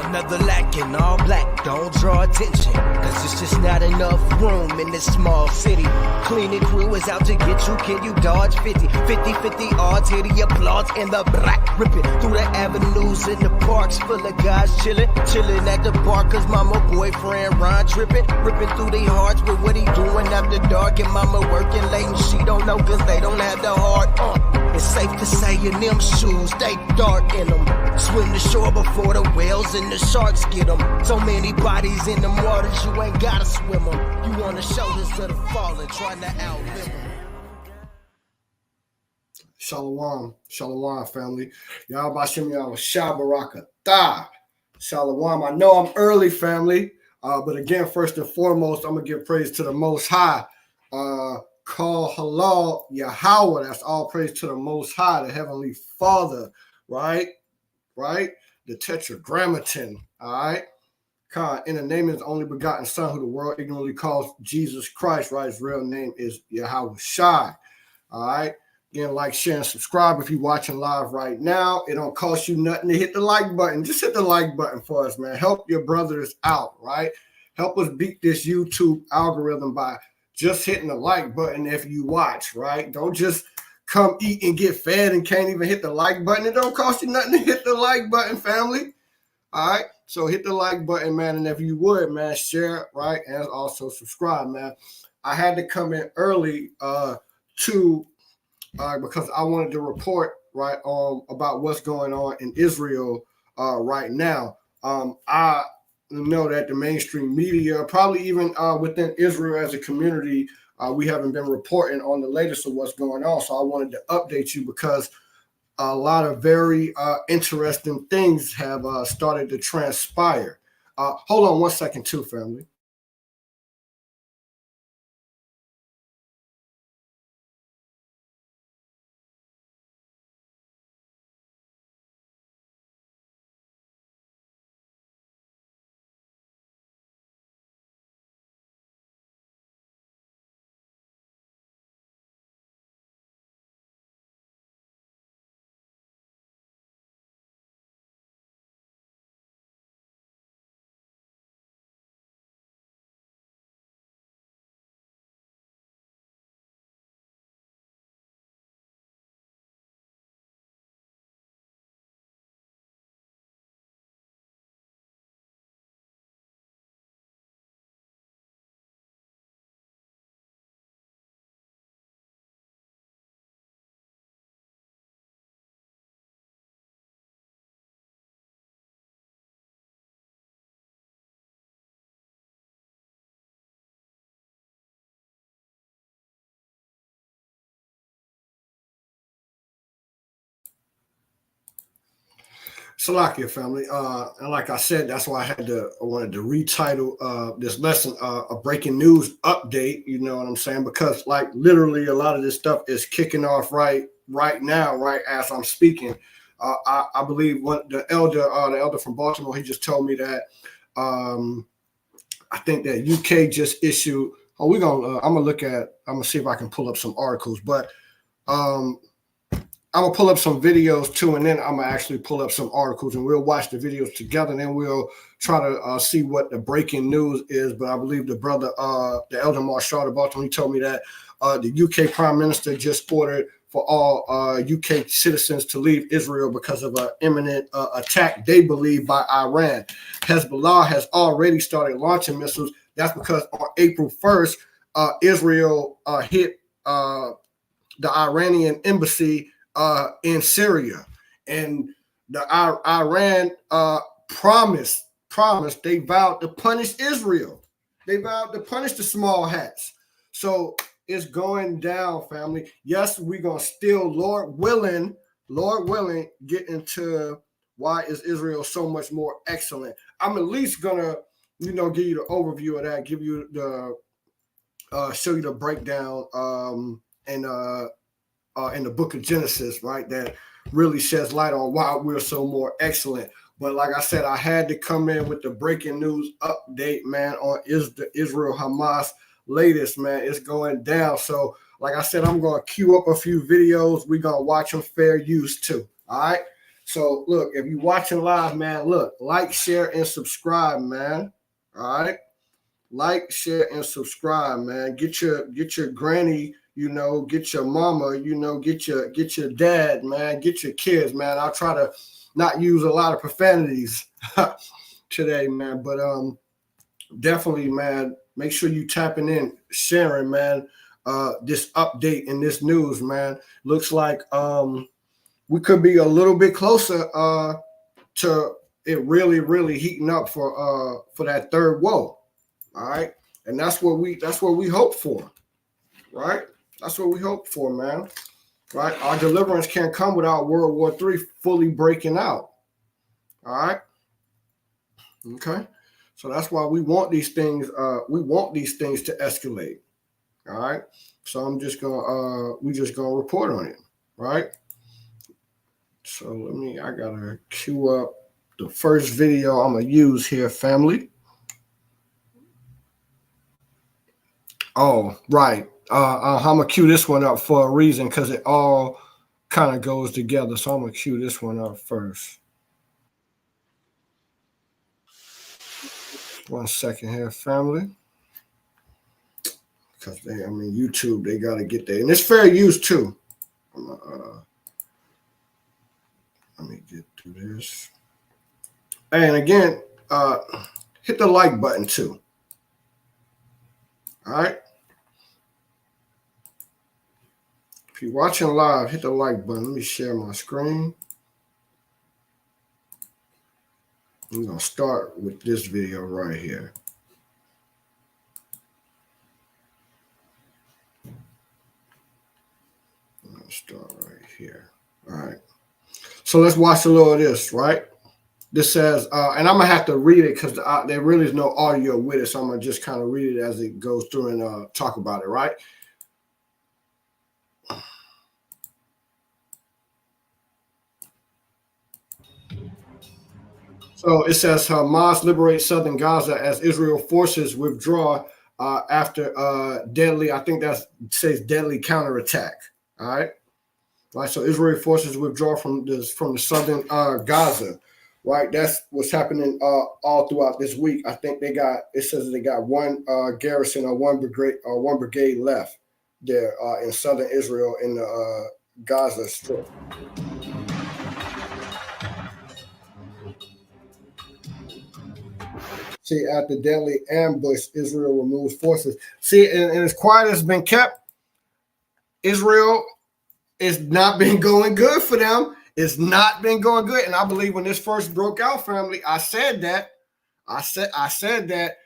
Another lacking, all black, don't draw attention, cause it's just not enough room in this small city. Cleaning crew is out to get you, can you dodge 50? 50-50 odds, hear the applause and the black ripping through the avenues in the parks full of guys chilling at the bar, cause mama boyfriend Ron tripping, ripping through their hearts with what he doing after dark, and mama working late and she don't know cause they don't have the heart. It's safe to say in them shoes, they dark in them. Swim the shore before the whales and the sharks get them. So many bodies in the waters, you ain't gotta swim them. You on the shoulders of the fallen, trying to outlive them. Shalom, shalom, family. Yahawashi Barakatah. Shalom. I know I'm early, family, but again, first and foremost, I'm gonna give praise to the Most High. Call halal Yahweh. That's all praise to the Most High, the Heavenly Father, right? The Tetragrammaton, all right? In the name of his only begotten Son, who the world ignorantly calls Jesus Christ, right? His real name is Yahawashi, all right? Again, like, share, and subscribe if you're watching live right now. It don't cost you nothing to hit the like button. Just hit the like button for us, man. Help your brothers out, right? Help us beat this YouTube algorithm by just hitting the like button if you watch, right? Don't just come eat and get fed and can't even hit the like button. It don't cost you nothing to hit the like button, family. All right? So hit the like button, man. And if you would, man, share, right? And also subscribe, man. I had to come in early because I wanted to report, right, about what's going on in Israel right now. I know that the mainstream media, probably even within Israel as a community, we haven't been reporting on the latest of what's going on. So I wanted to update you because a lot of very interesting things have started to transpire. Hold on one second too, family. Salakia family, and like I said, that's why I wanted to retitle this lesson a breaking news update. You know what I'm saying? Because like literally a lot of this stuff is kicking off right now, right as I'm speaking. I believe the elder from Baltimore, he just told me that I think that UK just issued. I'm gonna see if I can pull up some articles, but I'm gonna pull up some videos too, and then I'm gonna actually pull up some articles, and we'll watch the videos together, and then we'll try to see what the breaking news is. But I believe the brother, the elder Marshall of Baltimore, he told me that the UK Prime Minister just ordered for all UK citizens to leave Israel because of an imminent attack they believe by Iran. Hezbollah has already started launching missiles. That's because on April 1st, Israel hit the Iranian embassy in Syria, and the Iran promised they vowed to punish Israel. They vowed to punish the small hats. So it's going down, family. Yes, we're gonna still, Lord willing, get into why is Israel so much more excellent. I'm at least gonna, give you the overview of that, give you the show you the breakdown in the book of Genesis, right, that really sheds light on why we're so more excellent. But like I said, I had to come in with the breaking news update, man, on the Israel-Hamas latest, man. It's going down. So like I said, I'm going to queue up a few videos. We're going to watch them fair use too, all right? So look, if you're watching live, man, look, like, share, and subscribe, man. All right. Like, share, and subscribe, man. Get your granny, get your mama, get your dad, man, get your kids, man. I'll try to not use a lot of profanities today, man. But definitely, man, make sure you tapping in, sharing, man. This update and this news, man. Looks like we could be a little bit closer to it really, really heating up for that third woe. All right. And that's what we hope for. Right? That's what we hope for, man. Right? Our deliverance can't come without World War III fully breaking out. All right. Okay. So that's why we want these things, to escalate. All right. So we just gonna report on it. Right. So I gotta queue up the first video I'm gonna use here, family. Oh, right. I'm gonna queue this one up for a reason because it all kind of goes together. So I'm gonna queue this one up first. 1 second here, family. Because YouTube, they gotta get there, and it's fair use too. Let me get through this. And again, hit the like button too. All right. If you're watching live, hit the like button. Let me share my screen. I'm going to start with this video right here. I'm going to start right here. All right. So let's watch a little of this, right? This says, and I'm going to have to read it because there really is no audio with it. So I'm going to just kind of read it as it goes through and talk about it, right? So it says Hamas liberates southern Gaza as Israel forces withdraw after deadly, I think that says deadly counterattack. All right. Right. So Israel forces withdraw from the southern Gaza. Right. That's what's happening all throughout this week. I think it says they got one garrison or one brigade left there in southern Israel in the Gaza Strip. See, after deadly ambush, Israel removes forces. See, and as quiet as been kept, Israel it's not been going good for them. It's not been going good. And I believe when this first broke out, family, I said that. I said that,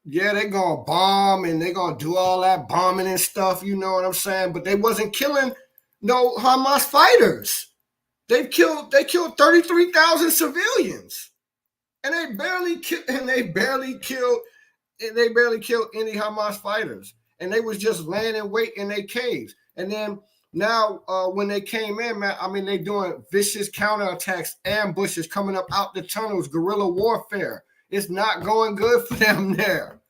yeah, they're gonna bomb and they're gonna do all that bombing and stuff, you know what I'm saying? But they wasn't killing no Hamas fighters. They killed 33,000 civilians. And they barely killed any Hamas fighters. And they was just laying in wait in their caves. And then now when they came in, man, they doing vicious counterattacks, ambushes coming up out the tunnels, guerrilla warfare. It's not going good for them there.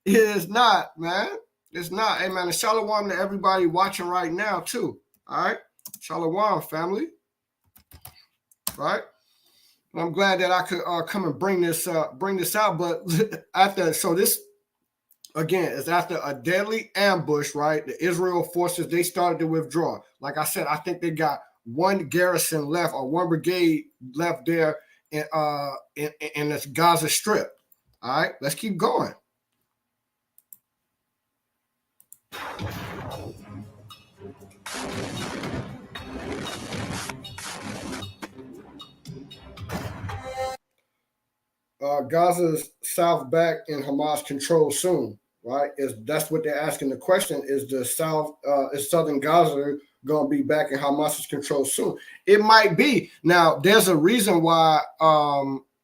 It is not, man. It's not. Hey, man, shalom to everybody watching right now, too. All right? Shalom, family. Right? I'm glad that I could come and bring this out. But this again is after a deadly ambush, right? The Israel forces, they started to withdraw. Like I said, I think they got one garrison left or one brigade left there in this Gaza Strip. All right, let's keep going. Gaza's south back in Hamas control soon, right? That's what they're asking the question: is southern Gaza going to be back in Hamas's control soon? It might be. Now, there's a reason why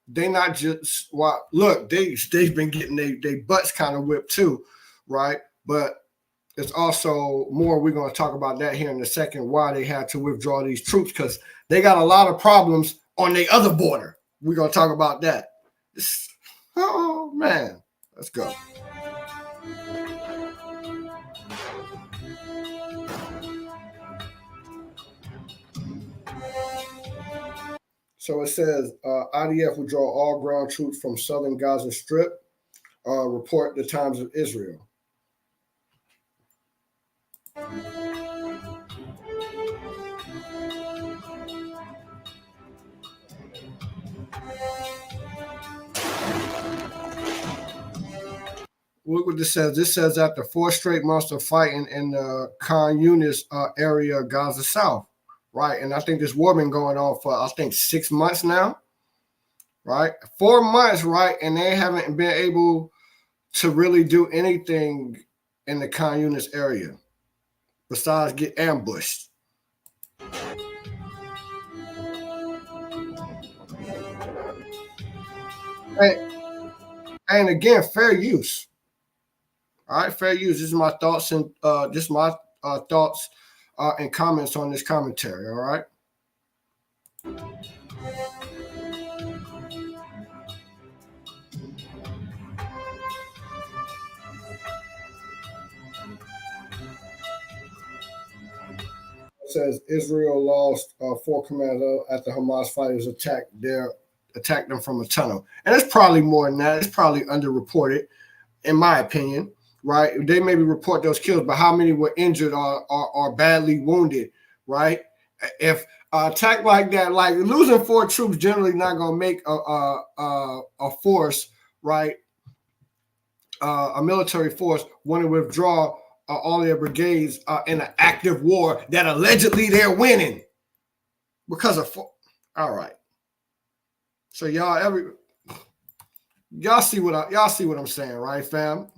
they not just look, they've been getting their butts kind of whipped too, right? But it's also more. We're going to talk about that here in a second. Why they had to withdraw these troops, because they got a lot of problems on the other border. We're going to talk about that. Oh man, let's go. So it says IDF withdraw all ground troops from southern Gaza Strip. Report the Times of Israel. Look what this says. This says after 4 straight months of fighting in the Khan Yunis area of Gaza South, right? And I think this war been going on for, I think, 6 months now, right? 4 months, right? And they haven't been able to really do anything in the Khan Yunis area besides get ambushed. And again, fair use. All right, fair use. This is my thoughts and thoughts and comments on this commentary. All right. It says Israel lost 4 commanders after Hamas fighters attacked them from a tunnel, and it's probably more than that. It's probably underreported, in my opinion. Right? They maybe report those kills, but how many were injured or badly wounded? Right? If attack like that, like losing 4 troops, generally not going to make a force, right? A military force want to withdraw all their brigades in an active war that allegedly they're winning because of. All right. So y'all see what I'm saying, right, fam?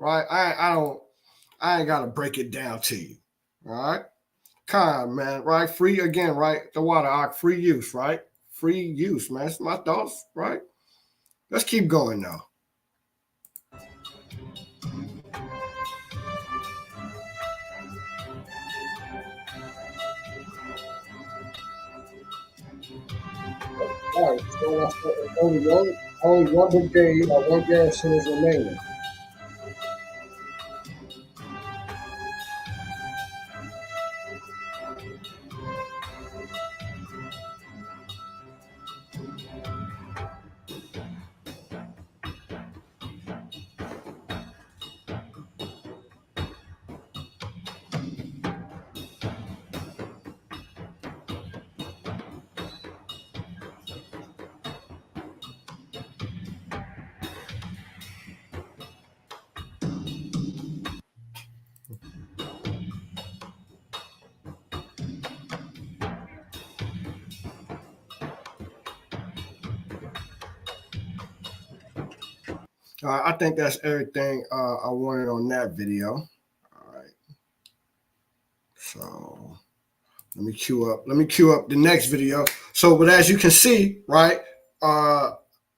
Right? I ain't gotta break it down to you. All right. Kind, man, right? Free again, right? The water, free use, right? Free use, man. That's my thoughts, right? Let's keep going now. All right, so only one brigade or one garrison is remaining. I think that's everything I wanted on that video. All right. So let me queue up the next video. So, but as you can see, right,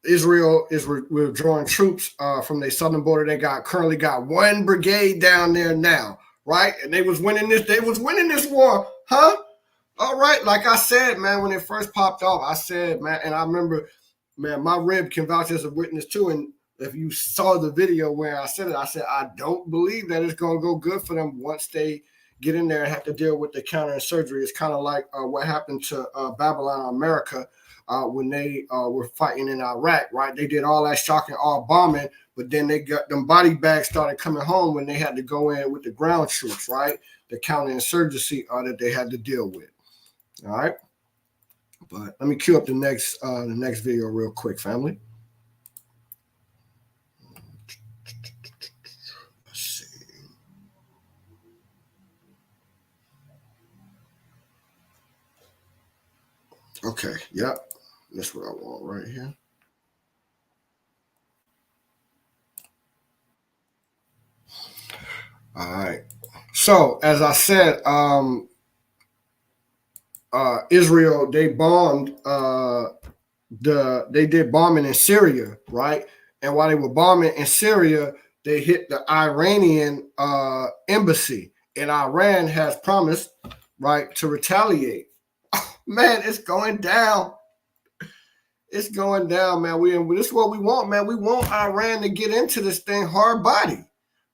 Israel is withdrawing troops from their southern border. They currently got 1 brigade down there now, right? And they was winning this war, huh? All right, like I said, man, when it first popped off, I said, man, and I remember, man, my rib can vouch as a witness too. And if you saw the video where I said it, I said, I don't believe that it's going to go good for them once they get in there and have to deal with the counterinsurgery. It's kind of like what happened to Babylon America when they were fighting in Iraq, right? They did all that shock and awe bombing, but then they got them body bags started coming home when they had to go in with the ground troops, right? The counterinsurgency that they had to deal with. All right. But let me queue up the next video real quick, family. Let's see. Okay, yep. That's what I want right here. All right. So as I said, Israel, they bombed they did bombing in Syria, right? And while they were bombing in Syria, they hit the Iranian embassy, and Iran has promised, right, to retaliate. Oh, man, it's going down. It's going down, man. This is what we want, man. We want Iran to get into this thing hard body,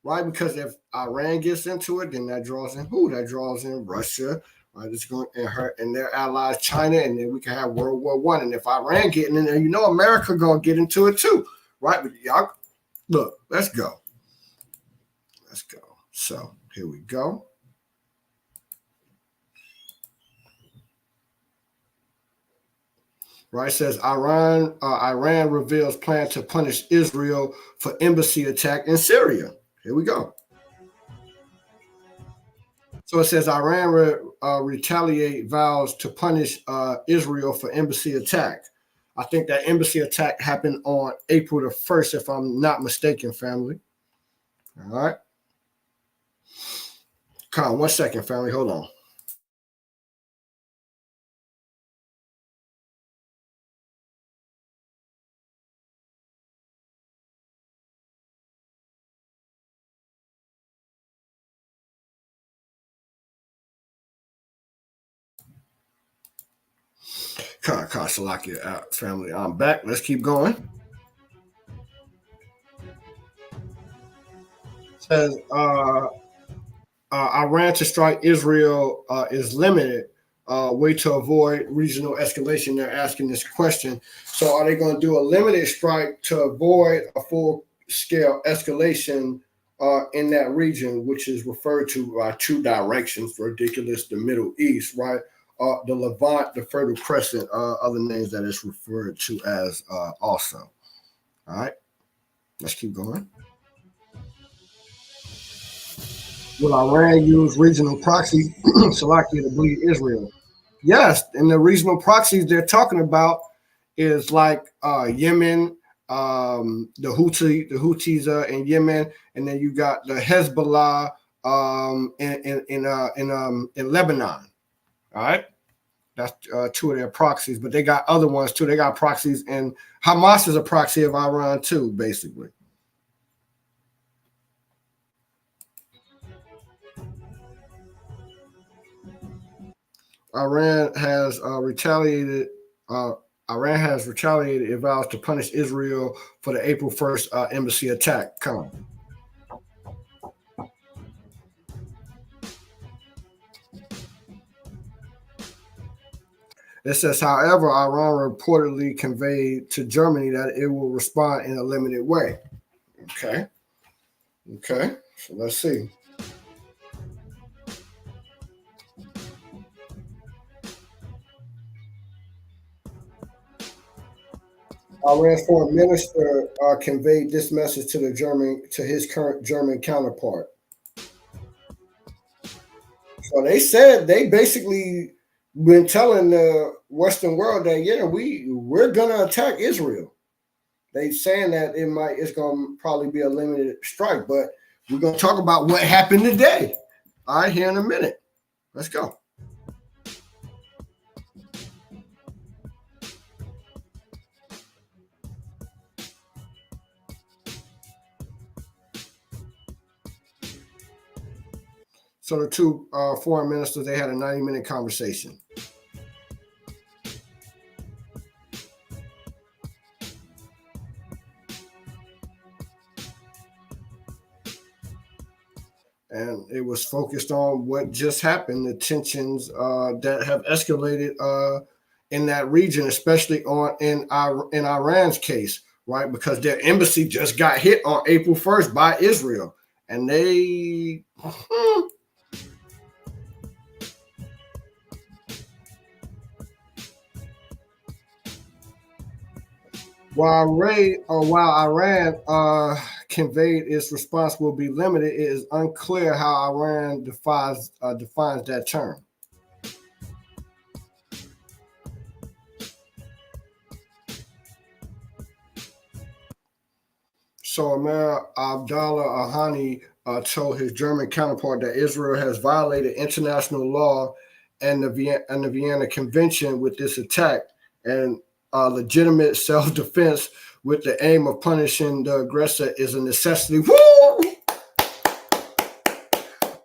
right? Because if Iran gets into it, then that draws in who? That draws in Russia, Right, it's going and their allies, China, and then we can have World War I. And if Iran getting in there, America gonna get into it too, right? But y'all, look, let's go. Let's go. So here we go. Right, it says Iran reveals plan to punish Israel for embassy attack in Syria. Here we go. So it says Iran retaliate vows to punish Israel for embassy attack. I think that embassy attack happened on April the 1st, if I'm not mistaken, family. All right. Come on, 1 second, family. Hold on. Salakia family. I'm back. Let's keep going. It says Iran to strike Israel is limited. Way to avoid regional escalation. They're asking this question. So, are they going to do a limited strike to avoid a full-scale escalation in that region, which is referred to by two directions? Ridiculous, the Middle East, right? The Levant, the Fertile Crescent, other names that it's referred to as also. All right, let's keep going. Will Iran use regional proxies, Salakia, to bleed Israel? Yes, and the regional proxies they're talking about is like Yemen, the Houthis in Yemen, and then you got the Hezbollah in Lebanon. All right, that's two of their proxies, but they got other ones too. They got proxies, and Hamas is a proxy of Iran too, basically. Iran has retaliated. Iran has retaliated. It vows to punish Israel for the April 1st embassy attack. Come. It says, however, Iran reportedly conveyed to Germany that it will respond in a limited way. Okay. Okay. So let's see. Iran's foreign minister conveyed this message to his current German counterpart. So they said they basically been telling the Western world that we're gonna attack Israel. They saying that it's gonna probably be a limited strike, but we're gonna talk about what happened today. All right, here in a minute. Let's go. So the two foreign ministers, they had a 90-minute conversation. And it was focused on what just happened, the tensions that have escalated in that region, especially in Iran's case, right? Because their embassy just got hit on April 1st by Israel. And they... While Iran conveyed its response will be limited, it is unclear how Iran defines that term. So Amir Abdallah Ahani told his German counterpart that Israel has violated international law and the Vienna Convention with this attack, and legitimate self-defense with the aim of punishing the aggressor is a necessity. Woo!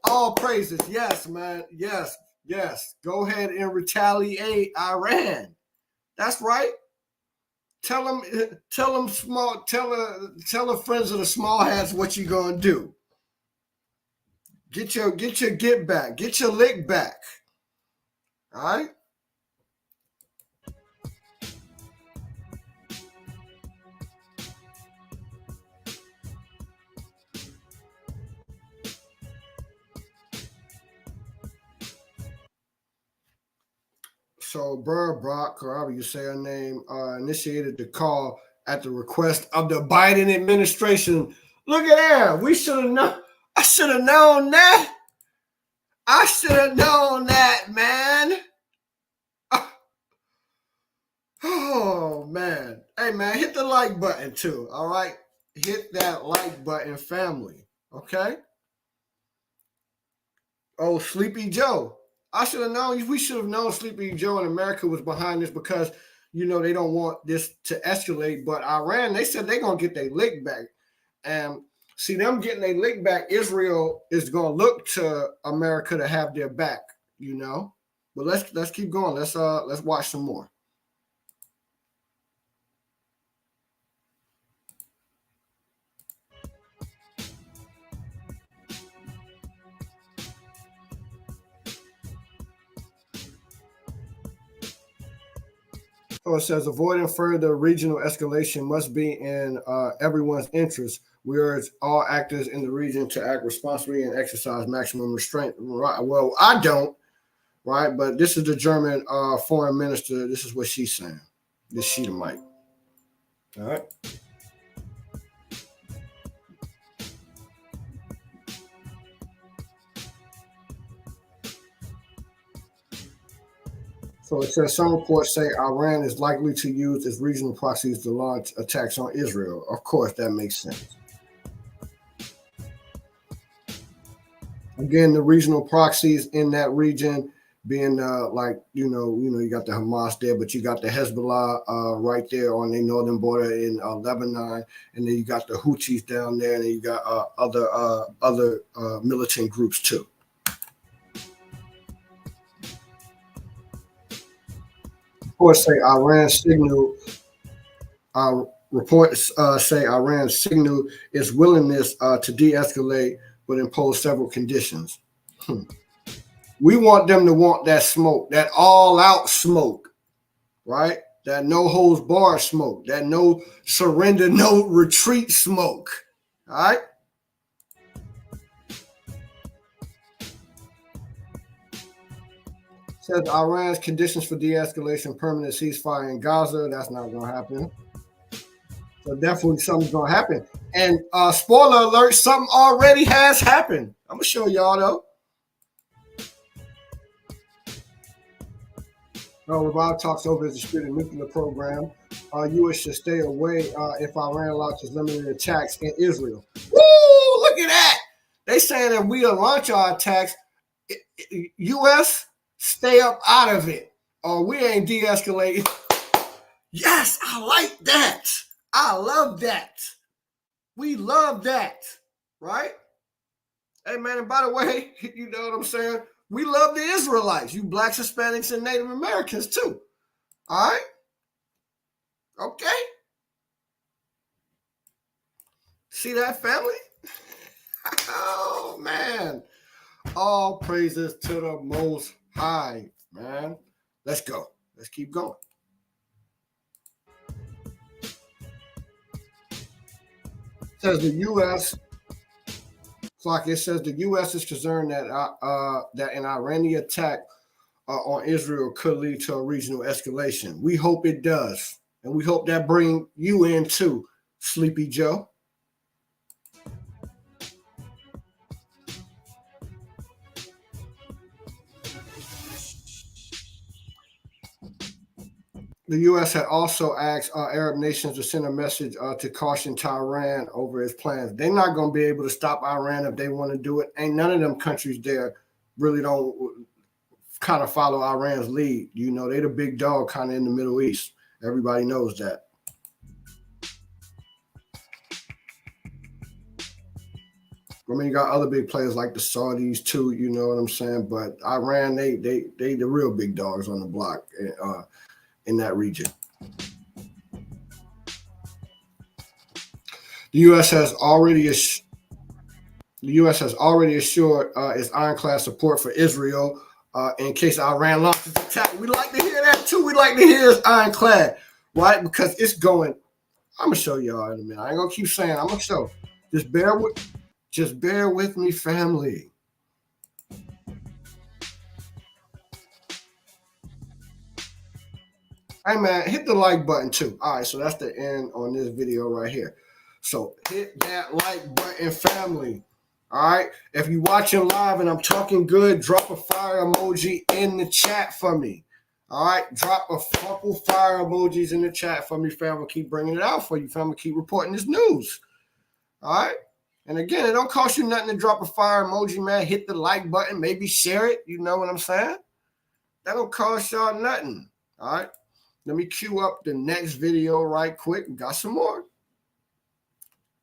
All praises. Yes, man. Yes, yes. Go ahead and retaliate, Iran. That's right. Tell them tell the friends of the small hats what you gonna do. Get your get back. Get your lick back. All right. So Burr Brock, or however you say her name, initiated the call at the request of the Biden administration. Look at that. We should have known. I should have known that. I should have known that, man. Oh, man. Hey, man, hit the like button too. All right. Hit that like button, family. Okay. Oh, Sleepy Joe. I should have known. We should have known Sleepy Joe in America was behind this because, they don't want this to escalate. But Iran, they said they're going to get their lick back. And see, them getting their lick back, Israel is going to look to America to have their back, But let's keep going. Let's watch some more. So it says avoiding further regional escalation must be in everyone's interest. We urge all actors in the region to act responsibly and exercise maximum restraint. Right. Well, I don't, right? But this is the German foreign minister. This is what she's saying. This sheet of mic. All right. So it says some reports say Iran is likely to use its regional proxies to launch attacks on Israel. Of course, that makes sense. Again, the regional proxies in that region being you got the Hamas there, but you got the Hezbollah right there on the northern border in Lebanon, and then you got the Houthis down there, and then you got other militant groups too. Reports say Iran's signal. Reports say Iran's signal its willingness to de-escalate, but impose several conditions. We want them to want that smoke, that all-out smoke, right? That no holds barred smoke, that no surrender, no retreat smoke. All right. Says Iran's conditions for de-escalation, permanent ceasefire in Gaza. That's not going to happen. So definitely something's going to happen. And spoiler alert, something already has happened. I'm going to show y'all though. Revive talks over his disputed nuclear program. U.S. should stay away if Iran launches limited attacks in Israel. Woo! Look at that. They saying that we'll launch our attacks. U.S. stay up out of it, or we ain't de-escalating. Yes, I like that. I love that. We love that, right? Hey, man, and by the way, you know what I'm saying? We love the Israelites, you blacks, Hispanics, and Native Americans too. All right? Okay. See that, family? Oh, man. All praises to the Most High, man. Let's go. Let's keep going. It says the U.S. It says the U.S. is concerned that an Iranian attack on Israel could lead to a regional escalation. We hope it does, and we hope that bring you in too, Sleepy Joe. The U.S. had also asked Arab nations to send a message to caution Tehran over its plans. They're not going to be able to stop Iran if they want to do it. Ain't none of them countries there really don't kind of follow Iran's lead. You know, they're the big dog kind of in the Middle East. Everybody knows that. I mean, you got other big players like the Saudis too. You know what I'm saying? But Iran, they the real big dogs on the block in that region. The U.S. has already assured its ironclad support for Israel in case Iran launches attack. We like to hear that too. We like to hear it's ironclad, right? Because it's going. I'm gonna show y'all in a minute. I ain't gonna keep saying. I'm gonna show. Just bear with me, family. Hey man, hit the like button too. All right, so that's the end on this video right here. So hit that like button, family. All right, if you're watching live and I'm talking good, drop a fire emoji in the chat for me. All right, drop a couple fire emojis in the chat for me, fam. We'll keep bringing it out for you, fam. We'll keep reporting this news. All right, and again, it don't cost you nothing to drop a fire emoji, man. Hit the like button, maybe share it. You know what I'm saying? That don't cost y'all nothing. All right. Let me queue up the next video right quick. We got some more.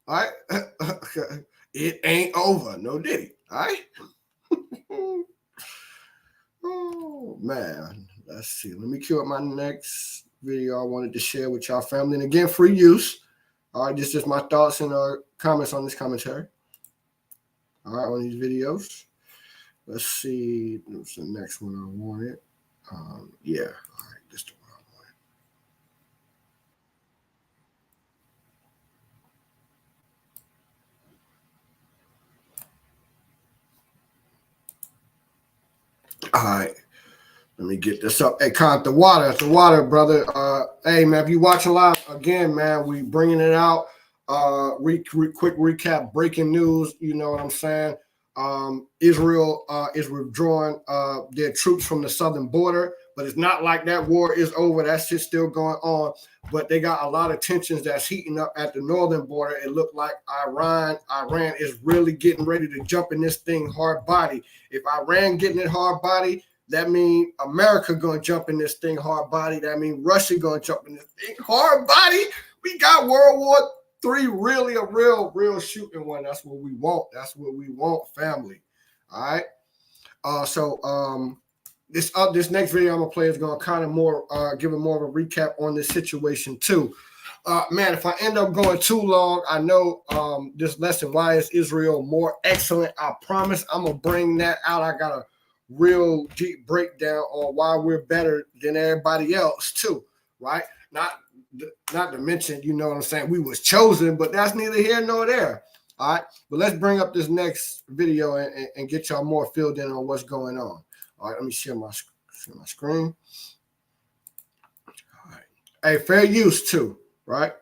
All right. It ain't over. No diddy. All right. Oh, man. Let's see. Let me queue up my next video I wanted to share with y'all family. And again, free use. All right. This is my thoughts and comments on this commentary. All right. On these videos. Let's see. What's the next one I wanted? Yeah. All right. This the one I wanted. All right. Let me get this up. Hey, Con, the water, brother. Hey, man, if you watching live, again, man, we bringing it out. Quick recap, breaking news. You know what I'm saying? Israel is withdrawing their troops from the southern border, but it's not like that war is over. That shit's still going on. But they got a lot of tensions that's heating up at the northern border. It looked like Iran is really getting ready to jump in this thing hard body. If Iran getting it hard body, that means America going to jump in this thing hard body. That means Russia going to jump in this thing hard body. We got World War III, really a real shooting one. That's what we want. That's what we want, family. All right. So this next video I'm going to play is going to kind of more give it more of a recap on this situation too. Man, if I end up going too long, I know this lesson, why is Israel more excellent? I promise I'm going to bring that out. I got a real deep breakdown on why we're better than everybody else too, right? Not to mention, you know what I'm saying, we was chosen, but that's neither here nor there. All right, but let's bring up this next video and get y'all more filled in on what's going on. All right, let me share my screen. All right, hey, fair use too, right?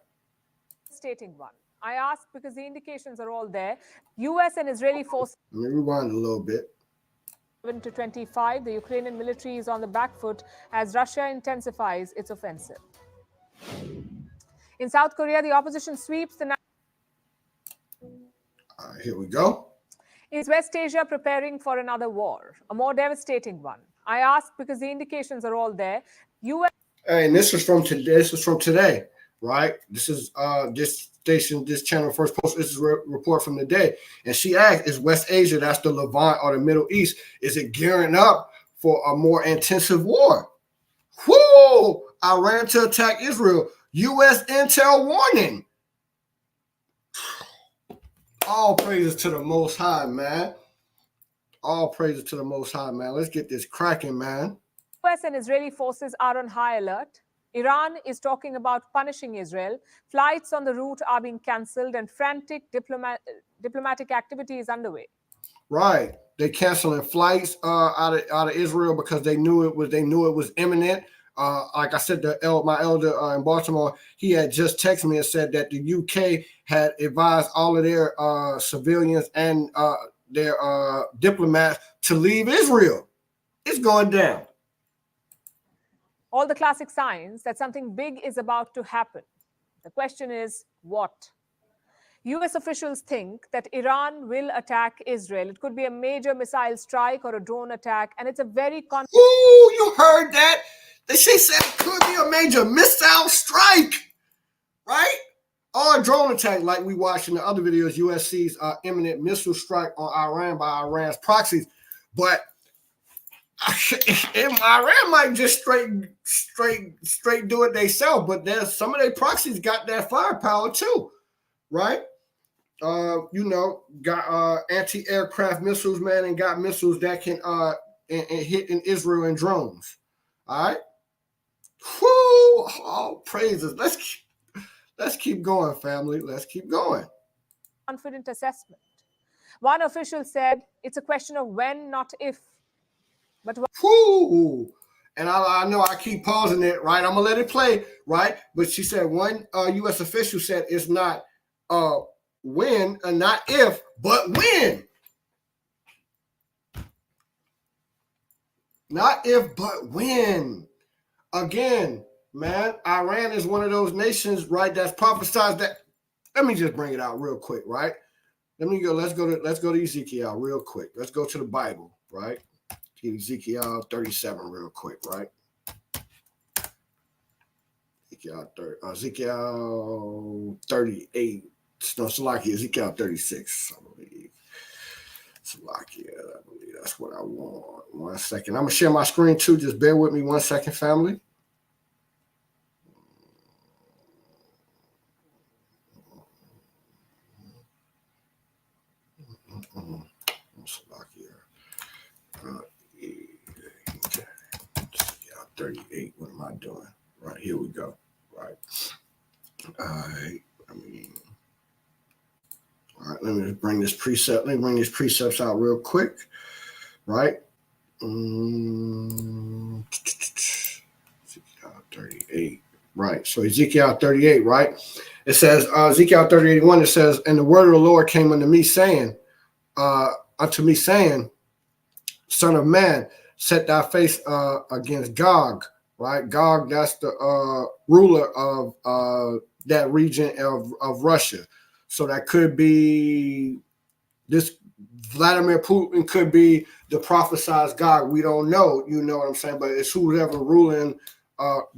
Stating one. I ask because the indications are all there. U.S. and Israeli forces. Let me rewind a little bit. To 25, the Ukrainian military is on the back foot as Russia intensifies its offensive. In South Korea, the opposition sweeps the... Here we go. Is West Asia preparing for another war, a more devastating one? I ask because the indications are all there. U.S. Hey, and this is from today. This is from today, right? This is this station, this channel first post. This is a report from the day, and she asked, "Is West Asia, that's the Levant or the Middle East, is it gearing up for a more intensive war?" Whoa! Iran to attack Israel. U.S. intel warning. All praises to the Most High, man. All praises to the Most High, man. Let's get this cracking, man. U.S. and Israeli forces are on high alert. Iran is talking about punishing Israel. Flights on the route are being cancelled and frantic diplomatic activity is underway. Right. They canceling flights out of Israel because they knew it was imminent. Like I said, my elder in Baltimore, he had just texted me and said that the UK had advised all of their civilians and their diplomats to leave Israel. It's going down. All the classic signs that something big is about to happen. The question is, what? U.S. officials think that Iran will attack Israel. It could be a major missile strike or a drone attack, and it's a very... Ooh, you heard that? She said it could be a major missile strike, right? Or a drone attack like we watched in the other videos. U.S. sees imminent missile strike on Iran by Iran's proxies. But Iran might just straight do it themselves, but there's some of their proxies got that firepower too, right? Got anti-aircraft missiles, man, and got missiles that can and hitting Israel in drones. All right. Whoo! Oh, praises. Let's keep going, family. Let's keep going. Confident assessment. One official said it's a question of when, not if. But Whoo! And I know I keep pausing it, right? I'm gonna let it play, right? But she said one U.S. official said it's not when, not if, but when. Not if, but when. Again, man, Iran is one of those nations, right? That's prophesied that. Let me just bring it out real quick, right? Let's go to Ezekiel real quick. Let's go to the Bible, right? Ezekiel 37 real quick, right? Ezekiel 38. No, Salakia, Ezekiel 36, I believe. Salakia, I believe that's what I want. 1 second. I'm going to share my screen too. Just bear with me 1 second, family. Salakia. Okay. 38. What am I doing? Right, here we go. Right. All right. All right, let me bring this precept. Let me bring these precepts out real quick. Right. Ezekiel 38. Right. So Ezekiel 38, right? It says, Ezekiel 38:1, it says, and the word of the Lord came unto me, saying, Son of man, set thy face against Gog, right? Gog, that's the ruler of that region of Russia. So that could be this Vladimir Putin, could be the prophesied Gog. We don't know, you know what I'm saying? But it's whoever ruling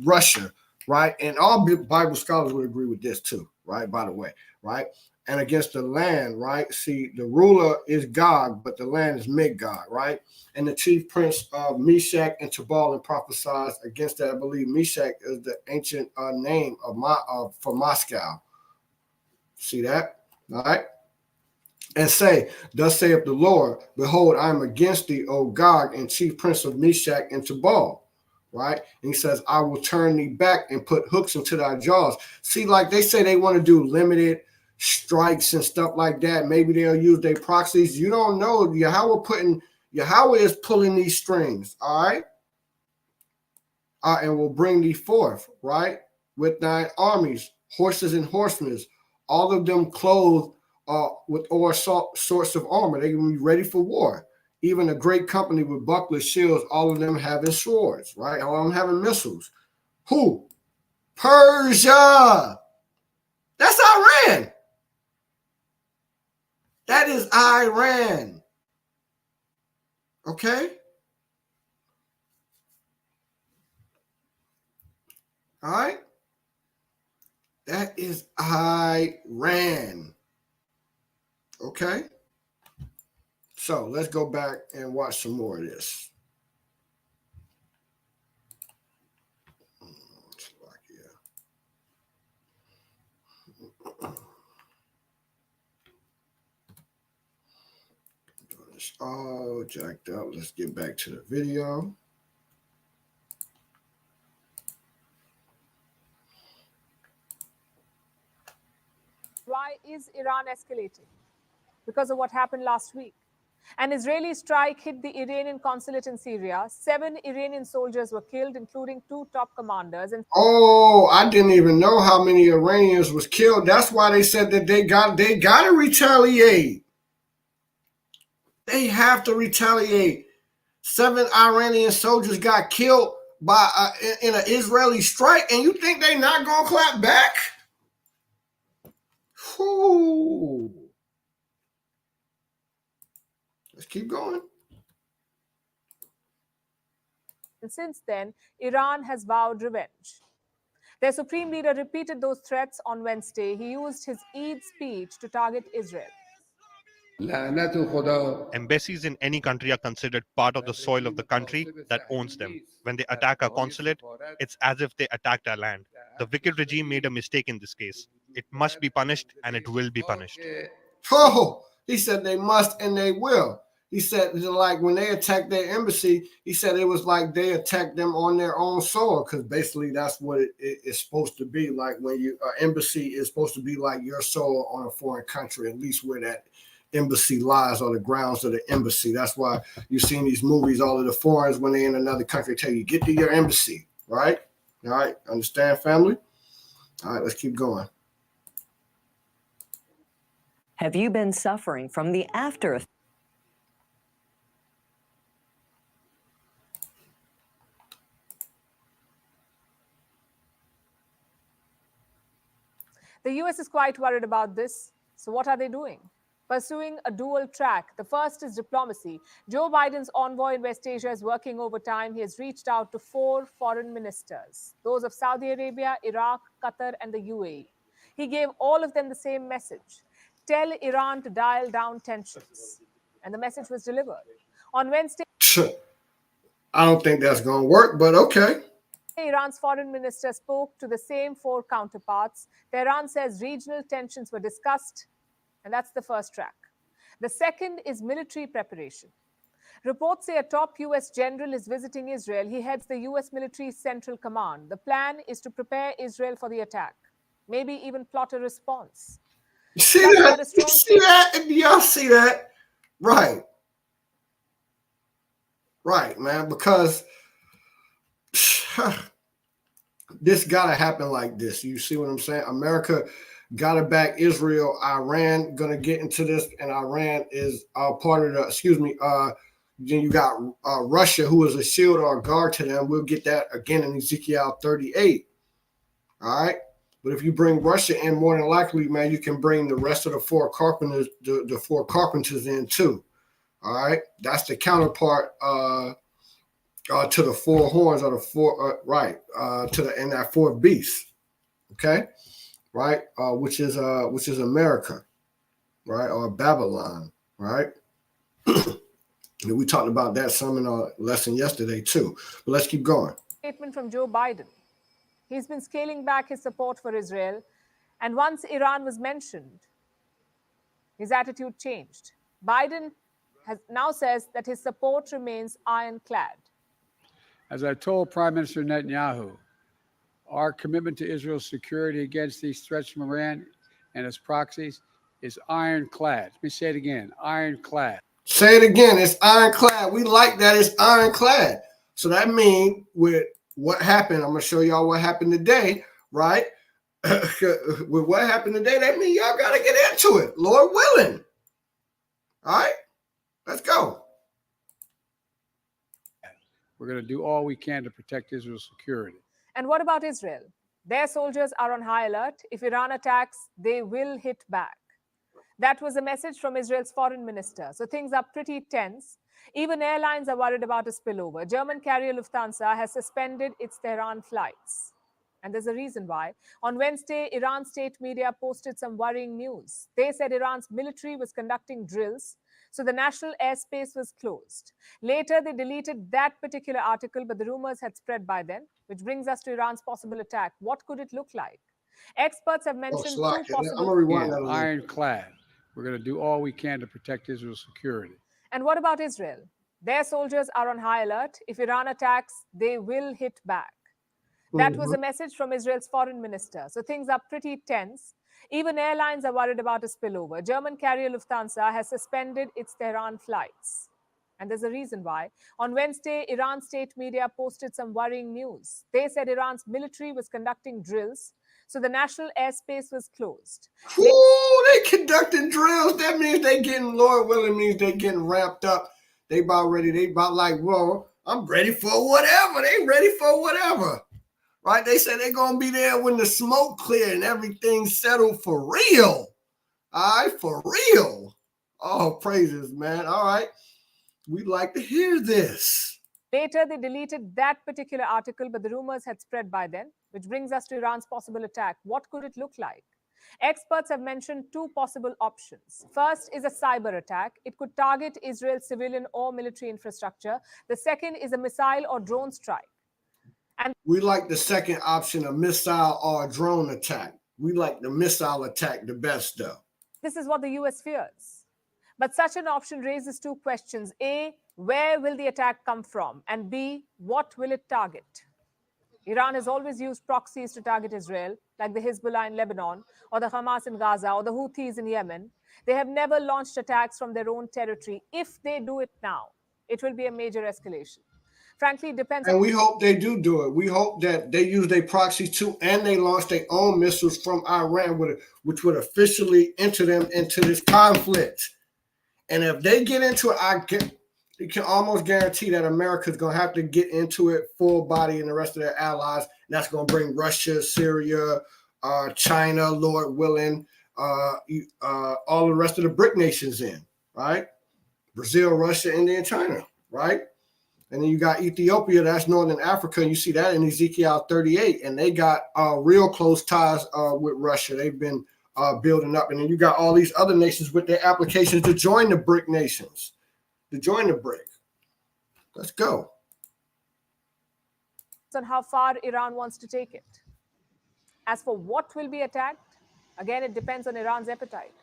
Russia, right? And all Bible scholars would agree with this too, right? By the way, right? And against the land, right? See, the ruler is Gog, but the land is Magog, right? And the chief prince of Meshach and Tubal and prophesied against that. I believe Meshach is the ancient name for Moscow. See that? All right. And say, thus saith the Lord, behold, I am against thee, O Gog, and chief prince of Meshach and Tubal. Right? And he says, I will turn thee back and put hooks into thy jaws. See, like they say they want to do limited strikes and stuff like that. Maybe they'll use their proxies. You don't know. Yahweh is pulling these strings, all right? And will bring thee forth, right? With thine armies, horses and horsemen, all of them clothed with all sorts of armor. They can be ready for war. Even a great company with bucklers, shields, all of them having swords, right? All of them having missiles. Who? Persia. That's Iran. That is Iran. Okay? All right? That is Iran. Okay? So let's go back and watch some more of this. It's all jacked up. Let's get back to the video. why is Iran escalating? Because of what happened last week. An Israeli strike hit the Iranian consulate in Syria. 7 Iranian soldiers were killed, including 2 top commanders. And oh, I didn't even know how many Iranians was killed. That's why they said that they got to retaliate. They have to retaliate. 7 Iranian soldiers got killed by in an Israeli strike, and you think they not gonna clap back? Whew. Let's keep going. And since then, Iran has vowed revenge. Their supreme leader repeated those threats on Wednesday. He used his Eid speech to target Israel. Embassies in any country are considered part of the soil of the country that owns them. When they attack our consulate, it's as if they attacked our land. The wicked regime made a mistake in this case. It must be punished, and it will be punished. Oh, he said they must and they will. He said, like when they attacked their embassy, he said it was like they attacked them on their own soil, because basically that's what it's supposed to be. Like when you embassy is supposed to be like your soil on a foreign country, at least where that embassy lies, or the grounds of the embassy. That's why you've seen these movies, all of the foreigners, when they're in another country, tell you, get to your embassy, right? All right, understand, family? All right, let's keep going. Have you been suffering from the after effects? The US is quite worried about this. So what are they doing? Pursuing a dual track. The first is diplomacy. Joe Biden's envoy in West Asia is working overtime. He has reached out to 4 foreign ministers, those of Saudi Arabia, Iraq, Qatar, and the UAE. He gave all of them the same message: tell Iran to dial down tensions. And the message was delivered. On Wednesday, I don't think that's going to work, but okay. Iran's foreign minister spoke to the same 4 counterparts. Tehran says regional tensions were discussed, and that's the first track. The second is military preparation. Reports say a top US general is visiting Israel. He heads the US military central command. The plan is to prepare Israel for the attack, maybe even plot a response. See that? You see that? Y'all see that? Right. Right, man, because this gotta happen like this. You see what I'm saying? America gotta back Israel. Iran gonna get into this, and Iran is part of the. Then you got Russia, who is a shield or a guard to them. We'll get that again in Ezekiel 38. All right, but if you bring Russia in, more than likely, man, you can bring the rest of the 4 carpenters, the 4 carpenters in too. All right, that's the counterpart. To the 4 horns, or the 4 to the and that 4th beast, okay, right, which is America, right, or Babylon, right. And we talked about that some in our lesson yesterday too. But let's keep going. Statement from Joe Biden. He's been scaling back his support for Israel, and once Iran was mentioned, his attitude changed. Biden now says that his support remains ironclad. As I told Prime Minister Netanyahu, our commitment to Israel's security against these threats from Iran and its proxies is ironclad. Let me say it again, ironclad. Say it again, it's ironclad. We like that, it's ironclad. So that means with what happened, I'm going to show y'all what happened today, right? With what happened today, that means y'all got to get into it, Lord willing. All right, let's go. We're going to do all we can to protect Israel's security. And what about Israel? Their soldiers are on high alert. If Iran attacks, they will hit back. That was a message from Israel's foreign minister. So things are pretty tense. Even airlines are worried about a spillover. German carrier Lufthansa has suspended its Tehran flights. And there's a reason why. On Wednesday, Iran state media posted some worrying news. They said Iran's military was conducting drills, so the national airspace was closed. Later, they deleted that particular article, but the rumors had spread by then, which brings us to Iran's possible attack. What could it look like? Experts have mentioned 2 possible... Ironclad. We're going to do all we can to protect Israel's security. And what about Israel? Their soldiers are on high alert. If Iran attacks, they will hit back. That was a message from Israel's foreign minister. So things are pretty tense. Even airlines are worried about a spillover. German carrier Lufthansa has suspended its Tehran flights. And there's a reason why. On Wednesday, Iran state media posted some worrying news. They said Iran's military was conducting drills, so the national airspace was closed. Ooh, they conducting drills. That means they getting, Lord willing, means they getting ramped up. They about ready. They about like, well, I'm ready for whatever. They ready for whatever. Right? They said they're going to be there when the smoke cleared and everything's settled for real. All right, for real. Oh, praises, man. All right. We'd like to hear this. Later, they deleted that particular article, but the rumors had spread by then, which brings us to Iran's possible attack. What could it look like? Experts have mentioned 2 possible options. First is a cyber attack. It could target Israel's civilian or military infrastructure. The second is a missile or drone strike. And we like the second option, a missile or a drone attack. We like the missile attack the best, though. This is what the US fears. But such an option raises two questions. A, where will the attack come from? And B, what will it target? Iran has always used proxies to target Israel, like the Hezbollah in Lebanon, or the Hamas in Gaza, or the Houthis in Yemen. They have never launched attacks from their own territory. If they do it now, it will be a major escalation. Frankly, it depends on. And we hope they do it. We hope that they use their proxies too, and they launch their own missiles from Iran, which would officially enter them into this conflict. And if they get into it, you can almost guarantee that America's going to have to get into it full body and the rest of their allies. And that's going to bring Russia, Syria, China, Lord willing, all the rest of the BRIC nations in, right? Brazil, Russia, India, and China, right? And then you got Ethiopia, that's Northern Africa. You see that in Ezekiel 38. And they got real close ties with Russia. They've been building up. And then you got all these other nations with their applications to join the BRIC nations. To join the BRIC. Let's go. On how far Iran wants to take it. As for what will be attacked, again, it depends on Iran's appetite.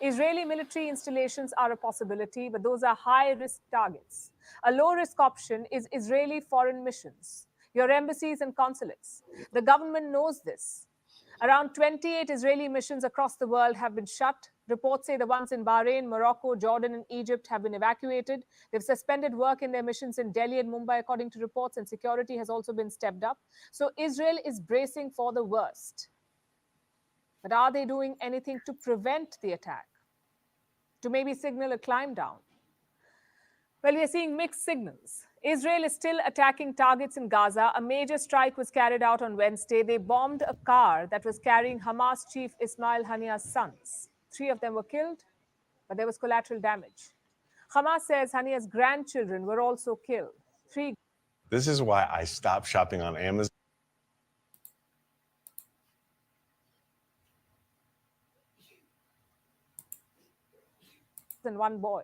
Israeli military installations are a possibility, but those are high-risk targets. A low-risk option is Israeli foreign missions, your embassies and consulates. The government knows this. Around 28 Israeli missions across the world have been shut. Reports say the ones in Bahrain, Morocco, Jordan, and Egypt have been evacuated. They've suspended work in their missions in Delhi and Mumbai, according to reports, and security has also been stepped up. So Israel is bracing for the worst. But are they doing anything to prevent the attack? To maybe signal a climb down? Well, we are seeing mixed signals. Israel is still attacking targets in Gaza. A major strike was carried out on Wednesday. They bombed a car that was carrying Hamas chief Ismail Haniyeh's sons. 3 of them were killed, but there was collateral damage. Hamas says Haniyeh's grandchildren were also killed. 3. This is why I stopped shopping on Amazon. And 1 boy.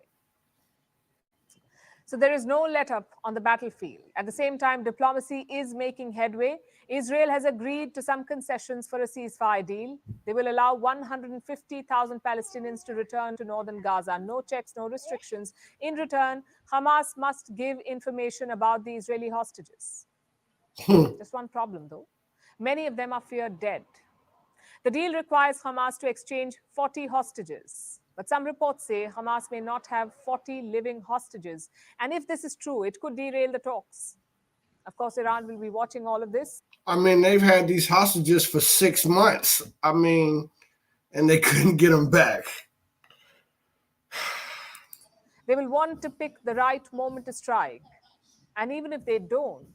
So there is no let-up on the battlefield. At the same time, diplomacy is making headway. Israel has agreed to some concessions for a ceasefire deal. They will allow 150,000 Palestinians to return to northern Gaza. No checks, no restrictions. In return, Hamas must give information about the Israeli hostages. Just one problem, though. Many of them are feared dead. The deal requires Hamas to exchange 40 hostages. But some reports say Hamas may not have 40 living hostages. And if this is true, it could derail the talks. Of course, Iran will be watching all of this. I mean, they've had these hostages for 6 months. I mean, and they couldn't get them back. They will want to pick the right moment to strike. And even if they don't,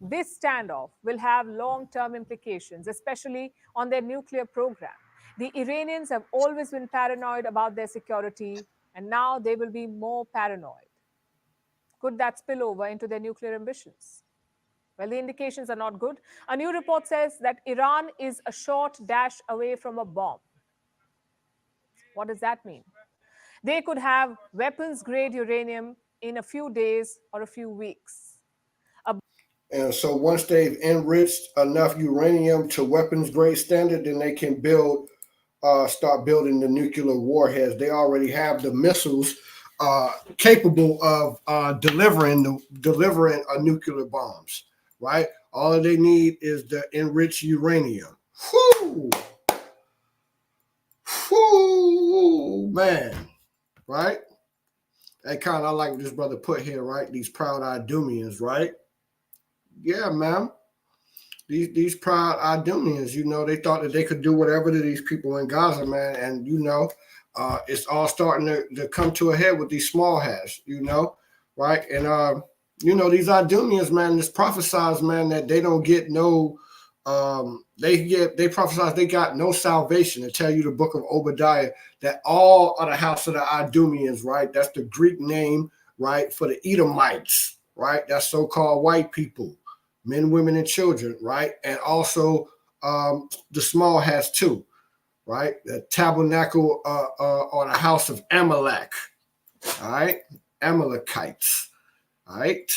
this standoff will have long-term implications, especially on their nuclear program. The Iranians have always been paranoid about their security, and now they will be more paranoid. Could that spill over into their nuclear ambitions? Well, the indications are not good. A new report says that Iran is a short dash away from a bomb. What does that mean? They could have weapons-grade uranium in a few days or a few weeks. And so once they've enriched enough uranium to weapons-grade standard, then they can start building the nuclear warheads. They already have the missiles capable of delivering nuclear bombs, right? All they need is the enriched uranium. Whoo! Whoo, man, right? That kind of like what this brother put here, right? These proud Idumeans, right? Yeah, man. These proud Idumeans, you know, they thought that they could do whatever to these people in Gaza, man. And, you know, it's all starting to come to a head with these small hats, you know, right? And, you know, these Idumeans, man, this prophesies, man, that they don't get no, they prophesize they got no salvation. To tell you the book of Obadiah, that all of the house of the Idumeans, right? That's the Greek name, right, for the Edomites, right? That's so-called white people. Men, women, and children, right? And also the small hats too, right? The tabernacle or the house of Amalek, all right? Amalekites, all right?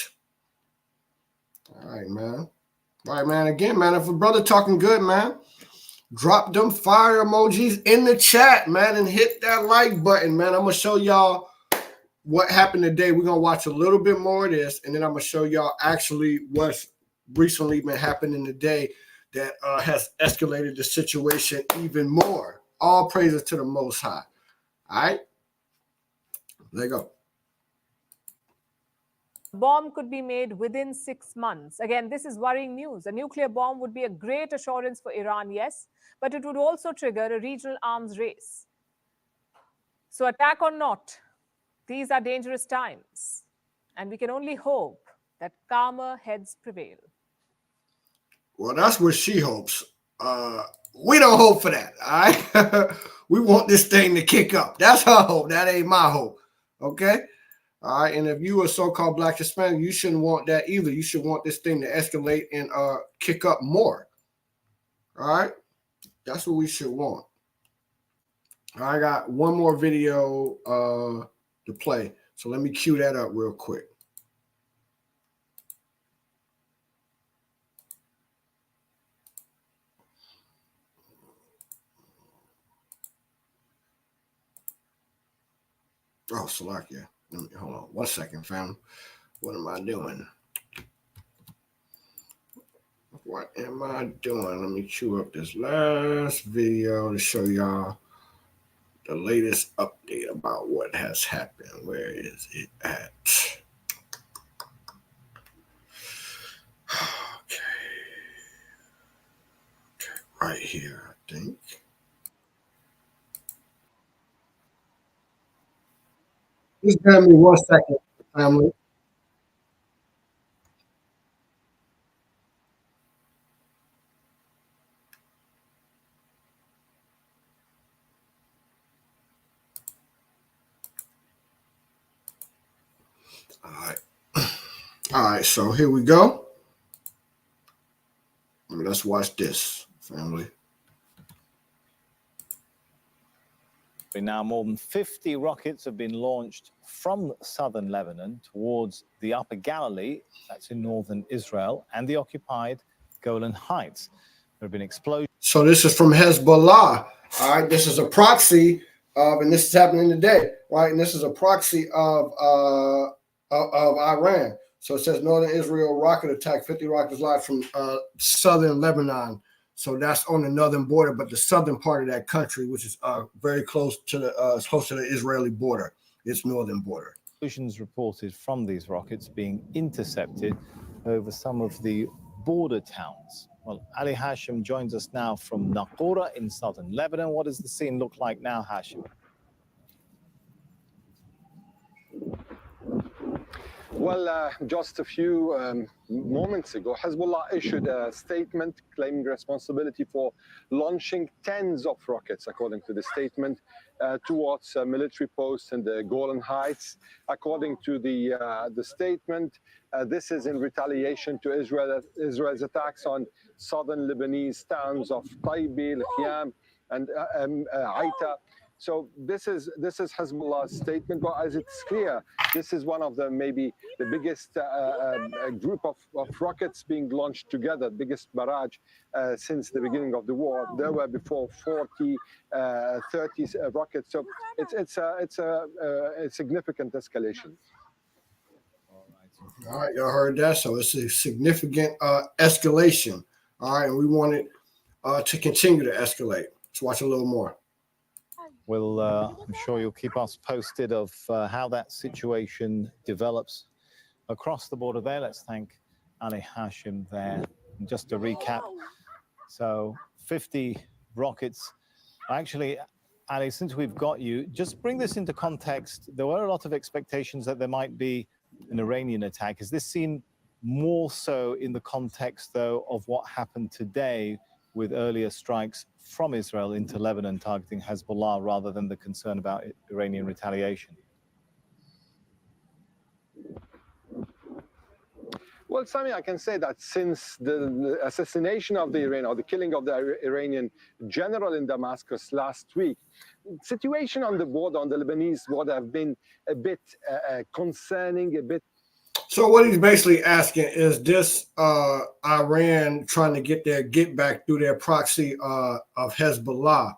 All right, man. All right, man. Again, man, if a brother talking good, man, drop them fire emojis in the chat, man, and hit that like button, man. I'm going to show y'all what happened today, we're gonna watch a little bit more of this, and then I'm gonna show y'all actually what's recently been happening today that has escalated the situation even more. All praises to the Most High. All right, there you go. Bomb could be made within 6 months. Again, this is worrying news. A nuclear bomb would be a great assurance for Iran, yes, but it would also trigger a regional arms race. So, attack or not, these are dangerous times, and we can only hope that calmer heads prevail. Well, that's what she hopes. We don't hope for that, all right? We want this thing to kick up. That's her hope. That ain't my hope, okay? All right, and if you are so-called Black Hispanic, you shouldn't want that either. You should want this thing to escalate and kick up more, all right? That's what we should want. I got one more video to play, so let me cue that up real quick. Oh, Salakia. Hold on 1 second, fam. What am I doing? What am I doing? Let me cue up this last video to show y'all the latest update about what has happened. Where is it at? Okay, right here, I think. Just give me 1 second, family. All right. All right, so here we go. Let's watch this, family. Now, more than 50 rockets have been launched from southern Lebanon towards the Upper Galilee, that's in northern Israel, and the occupied Golan Heights. There have been explosions. So this is from Hezbollah. All right, this is a proxy of, and this is happening today, right? And this is a proxy of Iran. So it says northern Israel rocket attack, 50 rockets launched from southern Lebanon. So that's on the northern border, but the southern part of that country, which is very close to the Israeli border, its northern border. Explosions reported from these rockets being intercepted over some of the border towns. Well, Ali Hashim joins us now from Naqoura in southern Lebanon. What does the scene look like now, Hashim? Well, just a few moments ago, Hezbollah issued a statement claiming responsibility for launching tens of rockets, according to the statement, towards military posts in the Golan Heights. According to the statement, this is in retaliation to Israel's attacks on southern Lebanese towns of Taibi, Al-Khiyam, and Aita. So this is Hezbollah's statement, but as it's clear, this is one of the maybe the biggest group of rockets being launched together, biggest barrage since the beginning of the war. There were before 40, 30 rockets. So it's a significant escalation. All right, y'all heard that. So it's a significant escalation. All right, and we want it to continue to escalate. Let's watch a little more. Well, I'm sure you'll keep us posted of how that situation develops across the border there. Let's thank Ali Hashim there. And just to recap, so 50 rockets. Actually, Ali, since we've got you, just bring this into context. There were a lot of expectations that there might be an Iranian attack. Is this seen more so in the context, though, of what happened today with earlier strikes from Israel into Lebanon targeting Hezbollah rather than the concern about Iranian retaliation? Well, Sami, I can say that since the assassination of the killing of the Iranian general in Damascus last week, situation on the border, on the Lebanese border, have been a bit concerning, a bit. So what he's basically asking is this Iran trying to get their get back through their proxy of Hezbollah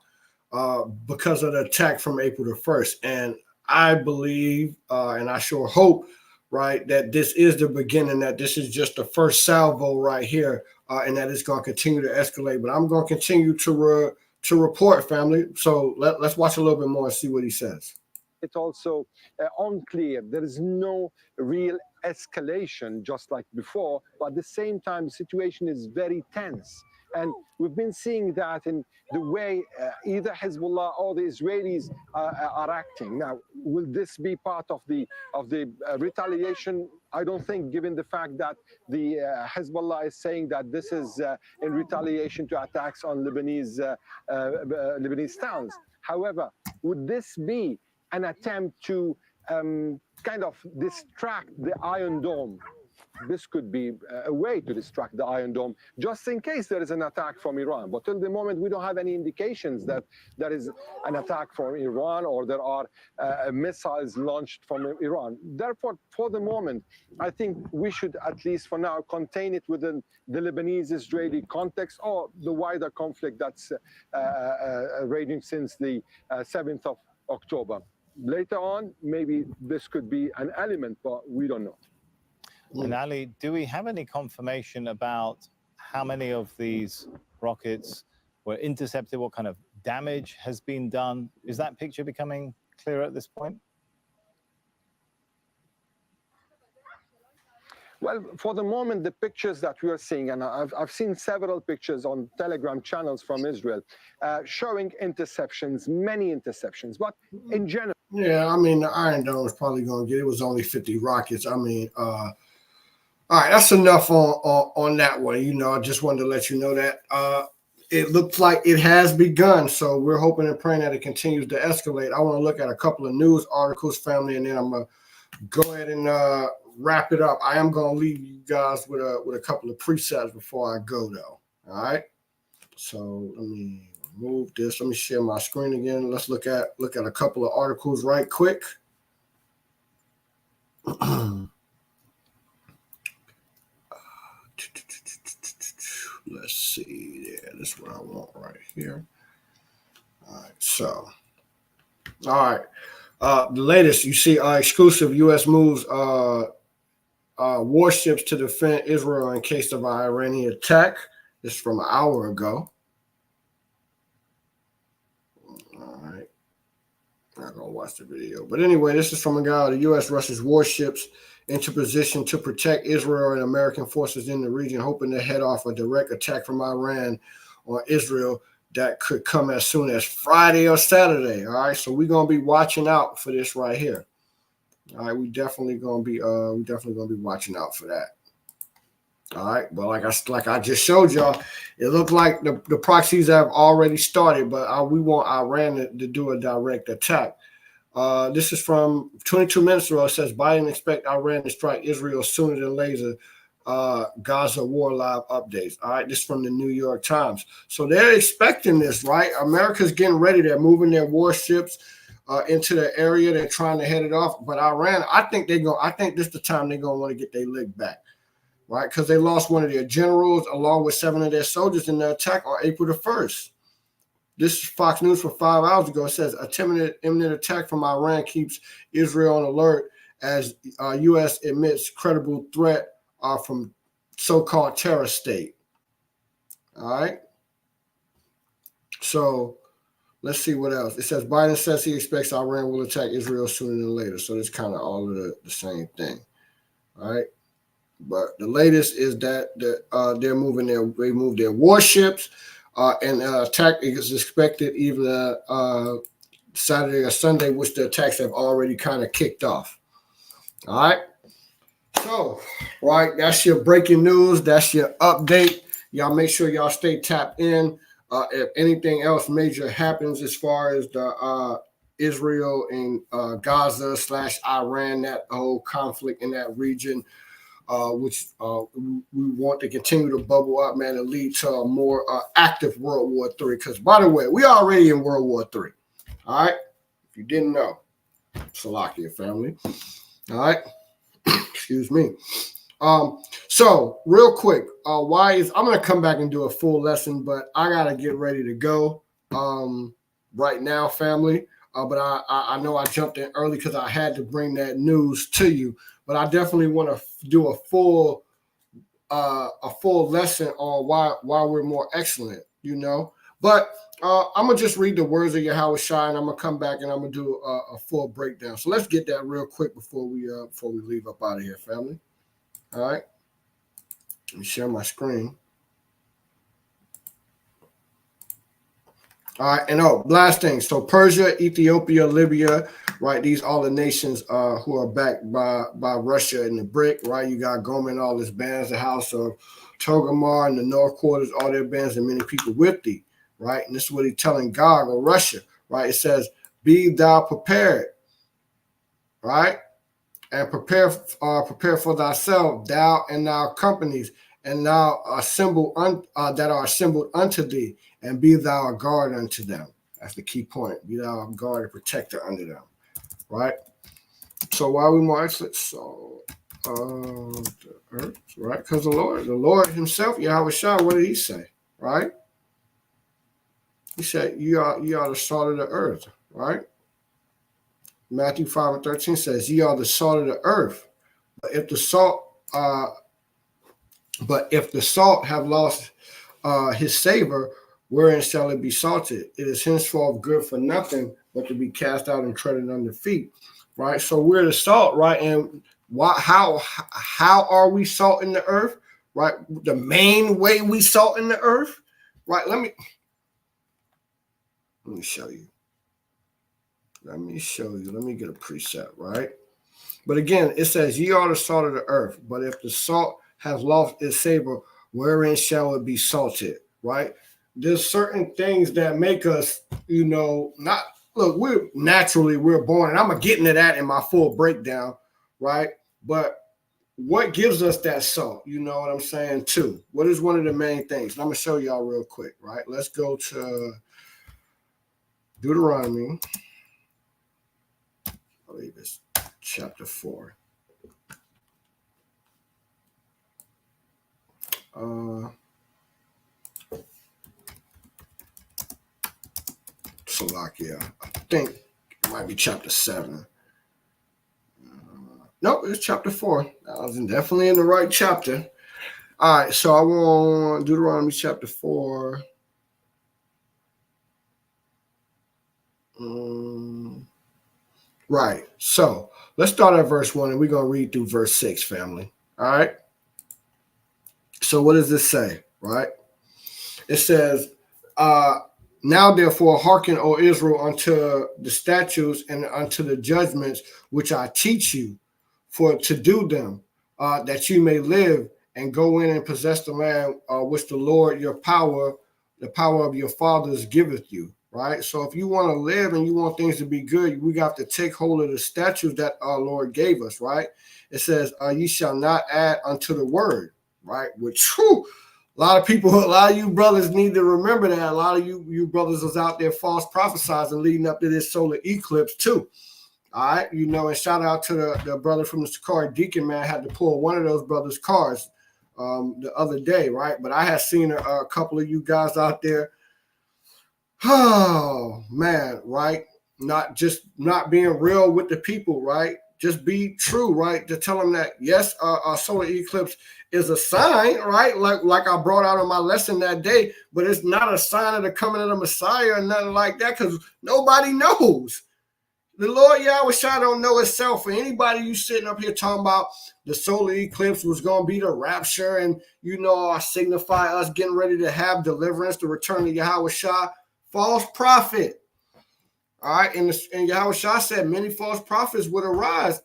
because of the attack from April the 1st. And I believe, and I sure hope, right, that this is the beginning, that this is just the first salvo right here, and that it's going to continue to escalate. But I'm going to continue to report, family. So let's watch a little bit more and see what he says. It's also unclear. There is no real escalation just like before, but at the same time, the situation is very tense. And we've been seeing that in the way either Hezbollah or the Israelis are acting. Now, will this be part of the retaliation? I don't think, given the fact that the Hezbollah is saying that this is in retaliation to attacks on Lebanese towns. However, would this be an attempt to kind of distract the Iron Dome? This could be a way to distract the Iron Dome, just in case there is an attack from Iran. But till the moment, we don't have any indications that there is an attack from Iran or there are missiles launched from Iran. Therefore, for the moment, I think we should, at least for now, contain it within the Lebanese-Israeli context or the wider conflict that's raging since the 7th of October. Later on, maybe this could be an element, but we don't know. And Ali, do we have any confirmation about how many of these rockets were intercepted? What kind of damage has been done? Is that picture becoming clearer at this point? Well, for the moment, the pictures that we are seeing, and I've seen several pictures on Telegram channels from Israel showing interceptions, many interceptions, but in general. Yeah, I mean, the Iron Dome was probably going to get, it was only 50 rockets. I mean, all right, that's enough on that one. You know, I just wanted to let you know that it looks like it has begun. So we're hoping and praying that it continues to escalate. I want to look at a couple of news articles, family, and then I'm going to go ahead and wrap it up. I am going to leave you guys with a couple of precepts before I go, though. All right. So let me remove this. Let me share my screen again. Let's look at a couple of articles right quick. Let's see there. That's what I want right here. All right. So, all right. The latest, you see, exclusive U.S. moves warships to defend Israel in case of an Iranian attack. This is from an hour ago. All right. I'm not going to watch the video. But anyway, this is from a guy. The U.S. rushes warships into position to protect Israel and American forces in the region, hoping to head off a direct attack from Iran on Israel that could come as soon as Friday or Saturday. All right, so we're gonna be watching out for this right here. All right, we definitely gonna be watching out for that. All right, but like I just showed y'all, it looked like the proxies have already started, but we want Iran to do a direct attack. This is from 22 minutes ago. It says Biden expect Iran to strike Israel sooner than later. Gaza war live updates. All right, this is from the New York Times. So they're expecting this, right? America's getting ready. They're moving their warships into the area. They're trying to head it off. But Iran, I think this is the time they're gonna want to get their leg back, right? Because they lost one of their generals along with 7 of their soldiers in the attack on April the 1st. This is Fox News from 5 hours ago. It says imminent attack from Iran keeps Israel on alert as U.S. admits credible threat from so-called terrorist state. All right. So let's see what else. It says Biden says he expects Iran will attack Israel sooner than later. So it's kind of all of the same thing. All right. But the latest is that they moved their warships. And attack is expected either Saturday or Sunday, which the attacks have already kind of kicked off. All right. So, right, that's your breaking news. That's your update. Y'all make sure y'all stay tapped in. If anything else major happens as far as the Israel and Gaza / Iran, that whole conflict in that region, which we want to continue to bubble up, man, and lead to a more active World War III. Because, by the way, we are already in World War III. All right? If you didn't know, Salakia family. All right? Excuse me. So, real quick, I'm going to come back and do a full lesson, but I got to get ready to go right now, family. but I know I jumped in early because I had to bring that news to you. But I definitely want to do a full lesson on why we're more excellent, you know. But I'm gonna just read the words of Yahawashi, and I'm gonna come back and I'm gonna do a full breakdown. So let's get that real quick before we leave up out of here, family. All right, let me share my screen. All right, and last thing. So Persia, Ethiopia, Libya, right? These all the nations who are backed by Russia and the BRIC, right? You got Goma and all his bands, the House of Togarmah and the North Quarters, all their bands and many people with thee, right? And this is what he's telling Gog or Russia, right? It says, "Be thou prepared, right? And prepare for thyself, thou and thy companies, and thou assemble that are assembled unto thee, and be thou a guard unto them." That's the key point. Be thou a guard and protector unto them, right? So why are we more excellent? So the earth, right? Because the Lord Himself, Yahawashi, what did He say? Right? He said, "You are the salt of the earth," right? Matthew 5:13 says, "Ye are the salt of the earth. But if the salt have lost his savor, wherein shall it be salted? It is henceforth good for nothing but to be cast out and treaded under feet." Right. So we're the salt, right? And how are we salt in the earth? Right. The main way we salt in the earth, right? Let me show you. Let me get a preset, right? But again, it says, "Ye are the salt of the earth, but if the salt has lost its savor, wherein shall it be salted?" Right? There's certain things that make us, not look. We're born, and I'm gonna get into that in my full breakdown, right? But what gives us that salt? You know what I'm saying too. What is one of the main things? And I'm gonna show y'all real quick, right? Let's go to Deuteronomy. I believe it's chapter 4. Slovakia. I think it might be chapter 7. Nope, it's chapter 4. I was definitely in the right chapter. All right, so I want Deuteronomy chapter 4. Right. So let's start at verse 1, and we're going to read through verse 6, family. All right. So what does this say? Right. It says, "Now therefore hearken, O Israel, unto the statutes and unto the judgments which I teach you, for to do them, that you may live and go in and possess the land which the Lord the power of your fathers giveth you." Right. So if you want to live and you want things to be good, we got to take hold of the statutes that our Lord gave us. Right. It says, "Ye shall not add unto the word." Right. Which, a lot of you brothers need to remember that. A lot of you brothers was out there false prophesying leading up to this solar eclipse too. All right, and shout out to the brother from the Sakari Deacon, man. I had to pull one of those brothers' cars the other day, right? But I had seen a couple of you guys out there. Oh man, right? Not being real with the people, right? Just be true, right? To tell them that yes, a solar eclipse is a sign, right? Like I brought out on my lesson that day, but it's not a sign of the coming of the Messiah or nothing like that, because nobody knows. The Lord Yahawashi don't know itself. For anybody you sitting up here talking about the solar eclipse was going to be the rapture and, signify us getting ready to have deliverance, the return of Yahawashi, false prophet. All right. And Yahawashi said many false prophets would arise,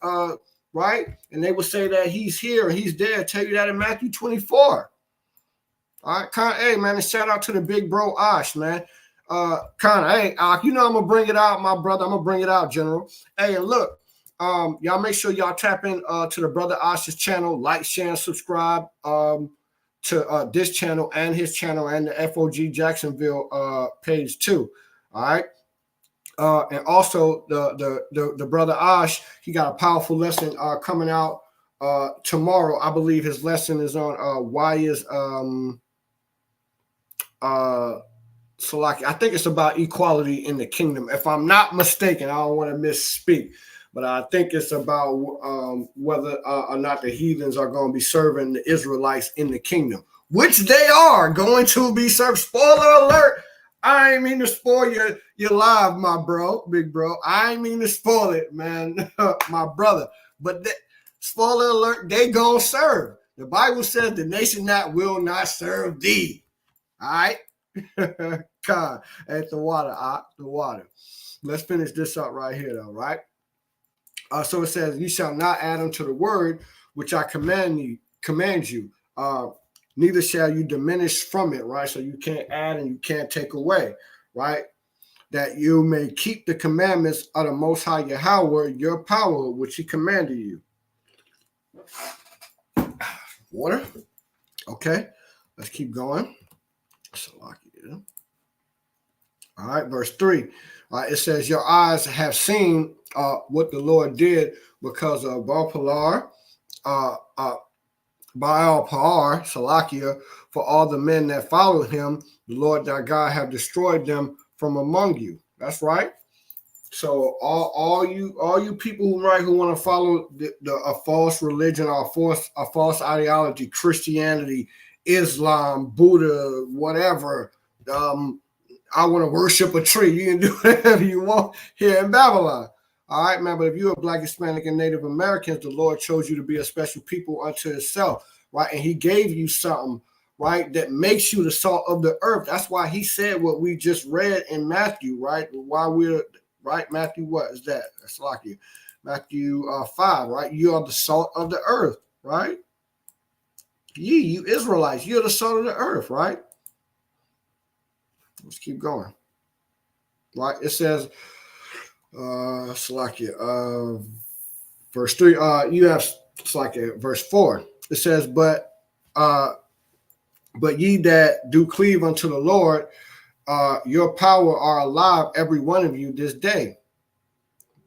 right? And they would say that he's here and he's there. I tell you that in Matthew 24. All right. Hey, man, and shout out to the big bro Ash, man. Hey, I'm gonna bring it out, my brother. I'm gonna bring it out, General. Hey, and look, y'all make sure y'all tap in to the brother Ash's channel, like, share, and subscribe to this channel and his channel and the FOG Jacksonville page too. All right. And also the brother Ash, he got a powerful lesson coming out tomorrow. I believe his lesson is on why is So like, I think it's about equality in the kingdom. If I'm not mistaken, I don't want to misspeak, but I think it's about whether or not the heathens are going to be serving the Israelites in the kingdom, which they are going to be served. Spoiler alert. I ain't mean to spoil your live, my bro, big bro. I ain't mean to spoil it, man, my brother. But spoiler alert, they gonna serve. The Bible says the nation that will not serve thee. All right? God, at the water. Let's finish this up right here, though, right? So it says, "You shall not add unto the word which I command you. Neither shall you diminish from it," right? So you can't add and you can't take away, right? "That you may keep the commandments of the Most High Yahweh, your power, which He commanded you." Water. Okay, let's keep going. All right, verse 3. It says, "Your eyes have seen what the Lord did because of Baal-Peor, Salakia, for all the men that followed him, the Lord thy God have destroyed them from among you." That's right. So all you people who want to follow a false religion or a false ideology, Christianity, Islam, Buddha, whatever. I want to worship a tree. You can do whatever you want here in Babylon. All right, man. But if you're a Black, Hispanic, and Native Americans, the Lord chose you to be a special people unto Himself, right? And He gave you something, right, that makes you the salt of the earth. That's why He said what we just read in Matthew, right? Right, Matthew, what is that? That's like you. Matthew 5, right? You are the salt of the earth, right? You Israelites, you're the salt of the earth, right? Let's keep going. Right? It says, Salakia, verse 3, you have Salakia, verse 4. It says, but ye that do cleave unto the Lord, your power are alive, every one of you this day.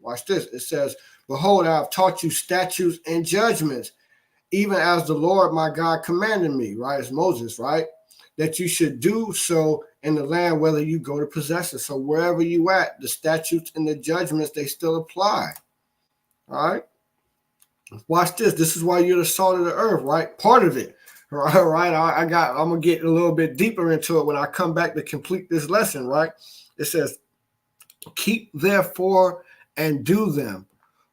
Watch this. It says, "Behold, I have taught you statutes and judgments, even as the Lord my God commanded me," right? It's Moses, right? "That you should do so in the land, whether you go to possess it." So wherever you at, the statutes and the judgments, they still apply. All right. Watch this. This is why you're the salt of the earth, right? Part of it. All right. I'm gonna get a little bit deeper into it when I come back to complete this lesson, right? It says, "Keep therefore and do them,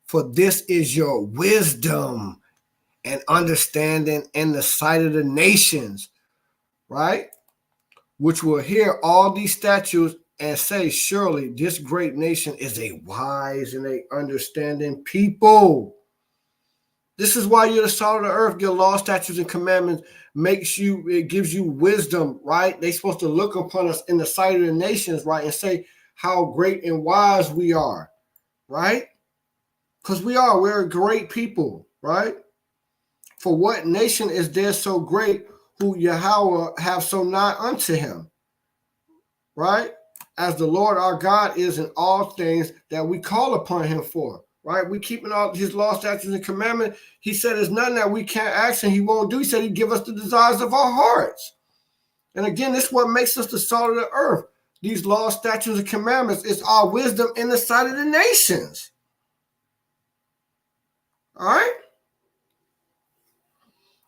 for this is your wisdom and understanding in the sight of the nations," right? "Which will hear all these statutes and say, surely this great nation is a wise and a understanding people." This is why you're the salt of the earth. Your law, statutes, and commandments it gives you wisdom, right? They're supposed to look upon us in the sight of the nations, right? And say how great and wise we are, right? Because we're a great people, right? "For what nation is there so great who Yahweh have so nigh unto him?" Right? "As the Lord our God is in all things that we call upon him for." Right? We keeping all his law, statutes, and commandments. He said there's nothing that we can't ask and he won't do. He said he'd give us the desires of our hearts. And again, this is what makes us the salt of the earth. These laws, statutes, and commandments is our wisdom in the sight of the nations. All right?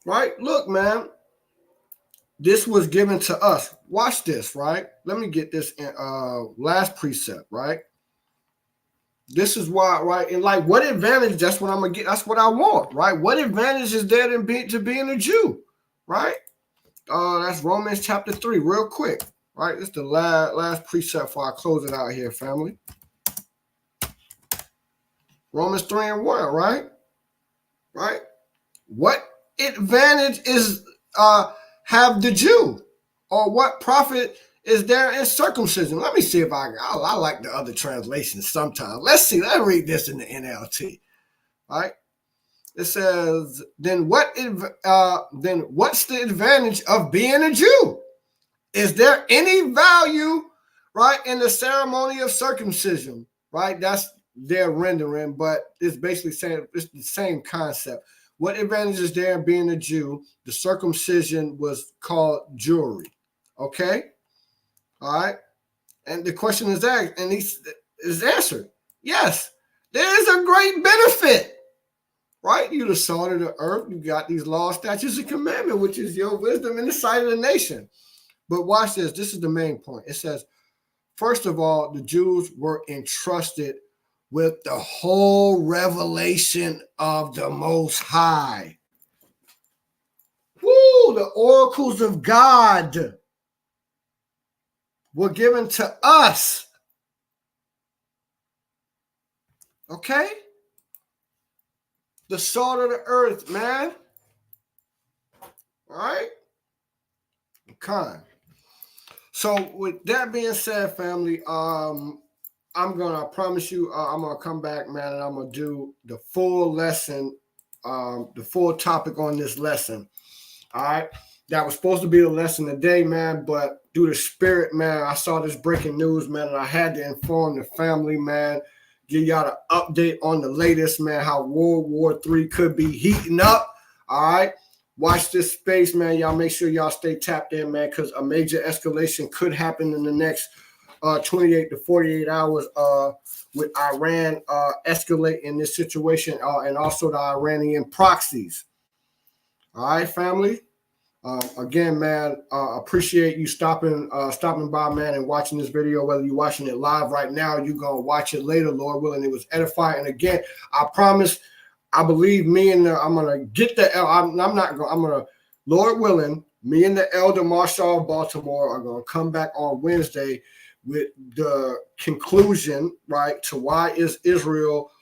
Right? Look, man. This was given to us. Watch this, right? Let me get this in, last precept, right? This is why, right? And like, what advantage? That's what I'm gonna get. That's what I want, right? What advantage is there to being a Jew, right? That's Romans chapter 3, real quick, right? It's the last precept before I close it out here, family. Romans 3:1, right? Right? What advantage is have the Jew, or what profit is there in circumcision? Let me see if I like the other translations sometimes. Let's see. Let's read this in the NLT. All right. It says, then what's the advantage of being a Jew? Is there any value, right, in the ceremony of circumcision? Right? That's their rendering, but it's basically saying it's the same concept. What advantage is there in being a Jew? The circumcision was called Jewry. Okay? All right? And the question is asked, and is answered. Yes, there is a great benefit. Right? You're the salt of the earth. You got these laws, statutes, and commandments, which is your wisdom in the sight of the nation. But watch this. This is the main point. It says, first of all, the Jews were entrusted with the whole revelation of the Most High. Woo! The oracles of God were given to us. Okay? The salt of the earth, man. All right? Okay. So with that being said, family, I promise you, I'm gonna come back, man, and I'm gonna do the full lesson, the full topic on this lesson. All right. That was supposed to be the lesson today, man, but due to spirit, man, I saw this breaking news, man, and I had to inform the family, man. Give y'all an update on the latest, man, how World War III could be heating up. All right. Watch this space, man. Y'all make sure y'all stay tapped in, man, because a major escalation could happen in the next 28 to 48 hours with Iran escalating this situation and also the Iranian proxies. All right, family. Again, man, appreciate you stopping by, man, and watching this video. Whether you're watching it live right now, you're gonna watch it later, Lord willing. It was edifying. And again, I promise, I believe me and I'm gonna get the Lord willing, me and the Elder Marshall of Baltimore are gonna come back on Wednesday with the conclusion, right, to why is Israel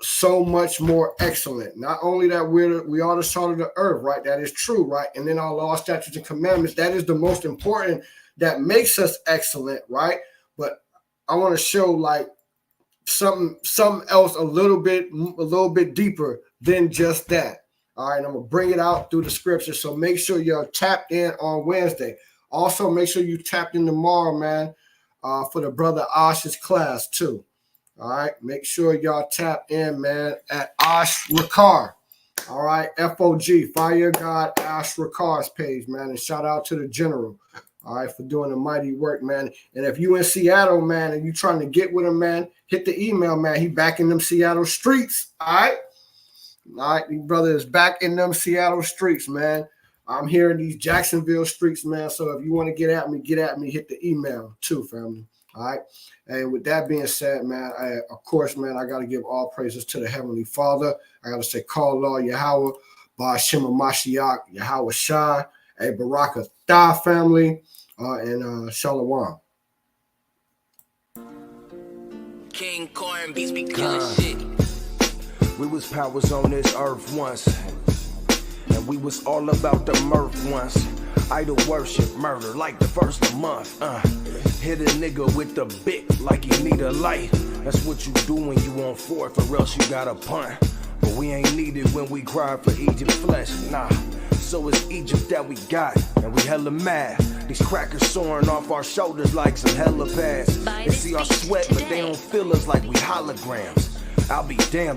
so much more excellent. Not only that we are the salt of the earth, right? That is true, right? And then our law, statutes, and commandments, that is the most important that makes us excellent, right? But I want to show like something else a little bit deeper than just that. All right, I'm gonna bring it out through the scripture. So make sure you're tapped in on Wednesday. Also, make sure you tapped in tomorrow, man, for the brother Osh's class too. All right, make sure y'all tap in, man, at Ash Rakar. All right, FOG, Fire God Ash Rakar's page, man, and shout out to the general. All right, for doing the mighty work, man. And if you in Seattle, man, and you trying to get with him, man, hit the email, man. He back in them Seattle streets. All right, the brother is back in them Seattle streets, man. I'm here in these Jacksonville streets, man. So if you want to get at me, hit the email too, family. All right. And with that being said, man, of course, man, I got to give all praises to the Heavenly Father. I got to say, call Lord Yahweh, Ba'ashem hamashiach, Yahawashi, Baraka Tha family, and Shalom. King Corn beats be killing shit. We was powers on this earth once, and we was all about the mirth once. Idol worship, murder like the first of the month. Hit a nigga with the bick like you need a light. That's what you do when you on fourth, or else you got a punt. But we ain't needed when we cry for Egypt flesh, nah. So it's Egypt that we got, and we hella mad. These crackers soaring off our shoulders like some helipads. They see our sweat, but they don't feel us like we holograms. I'll be damned.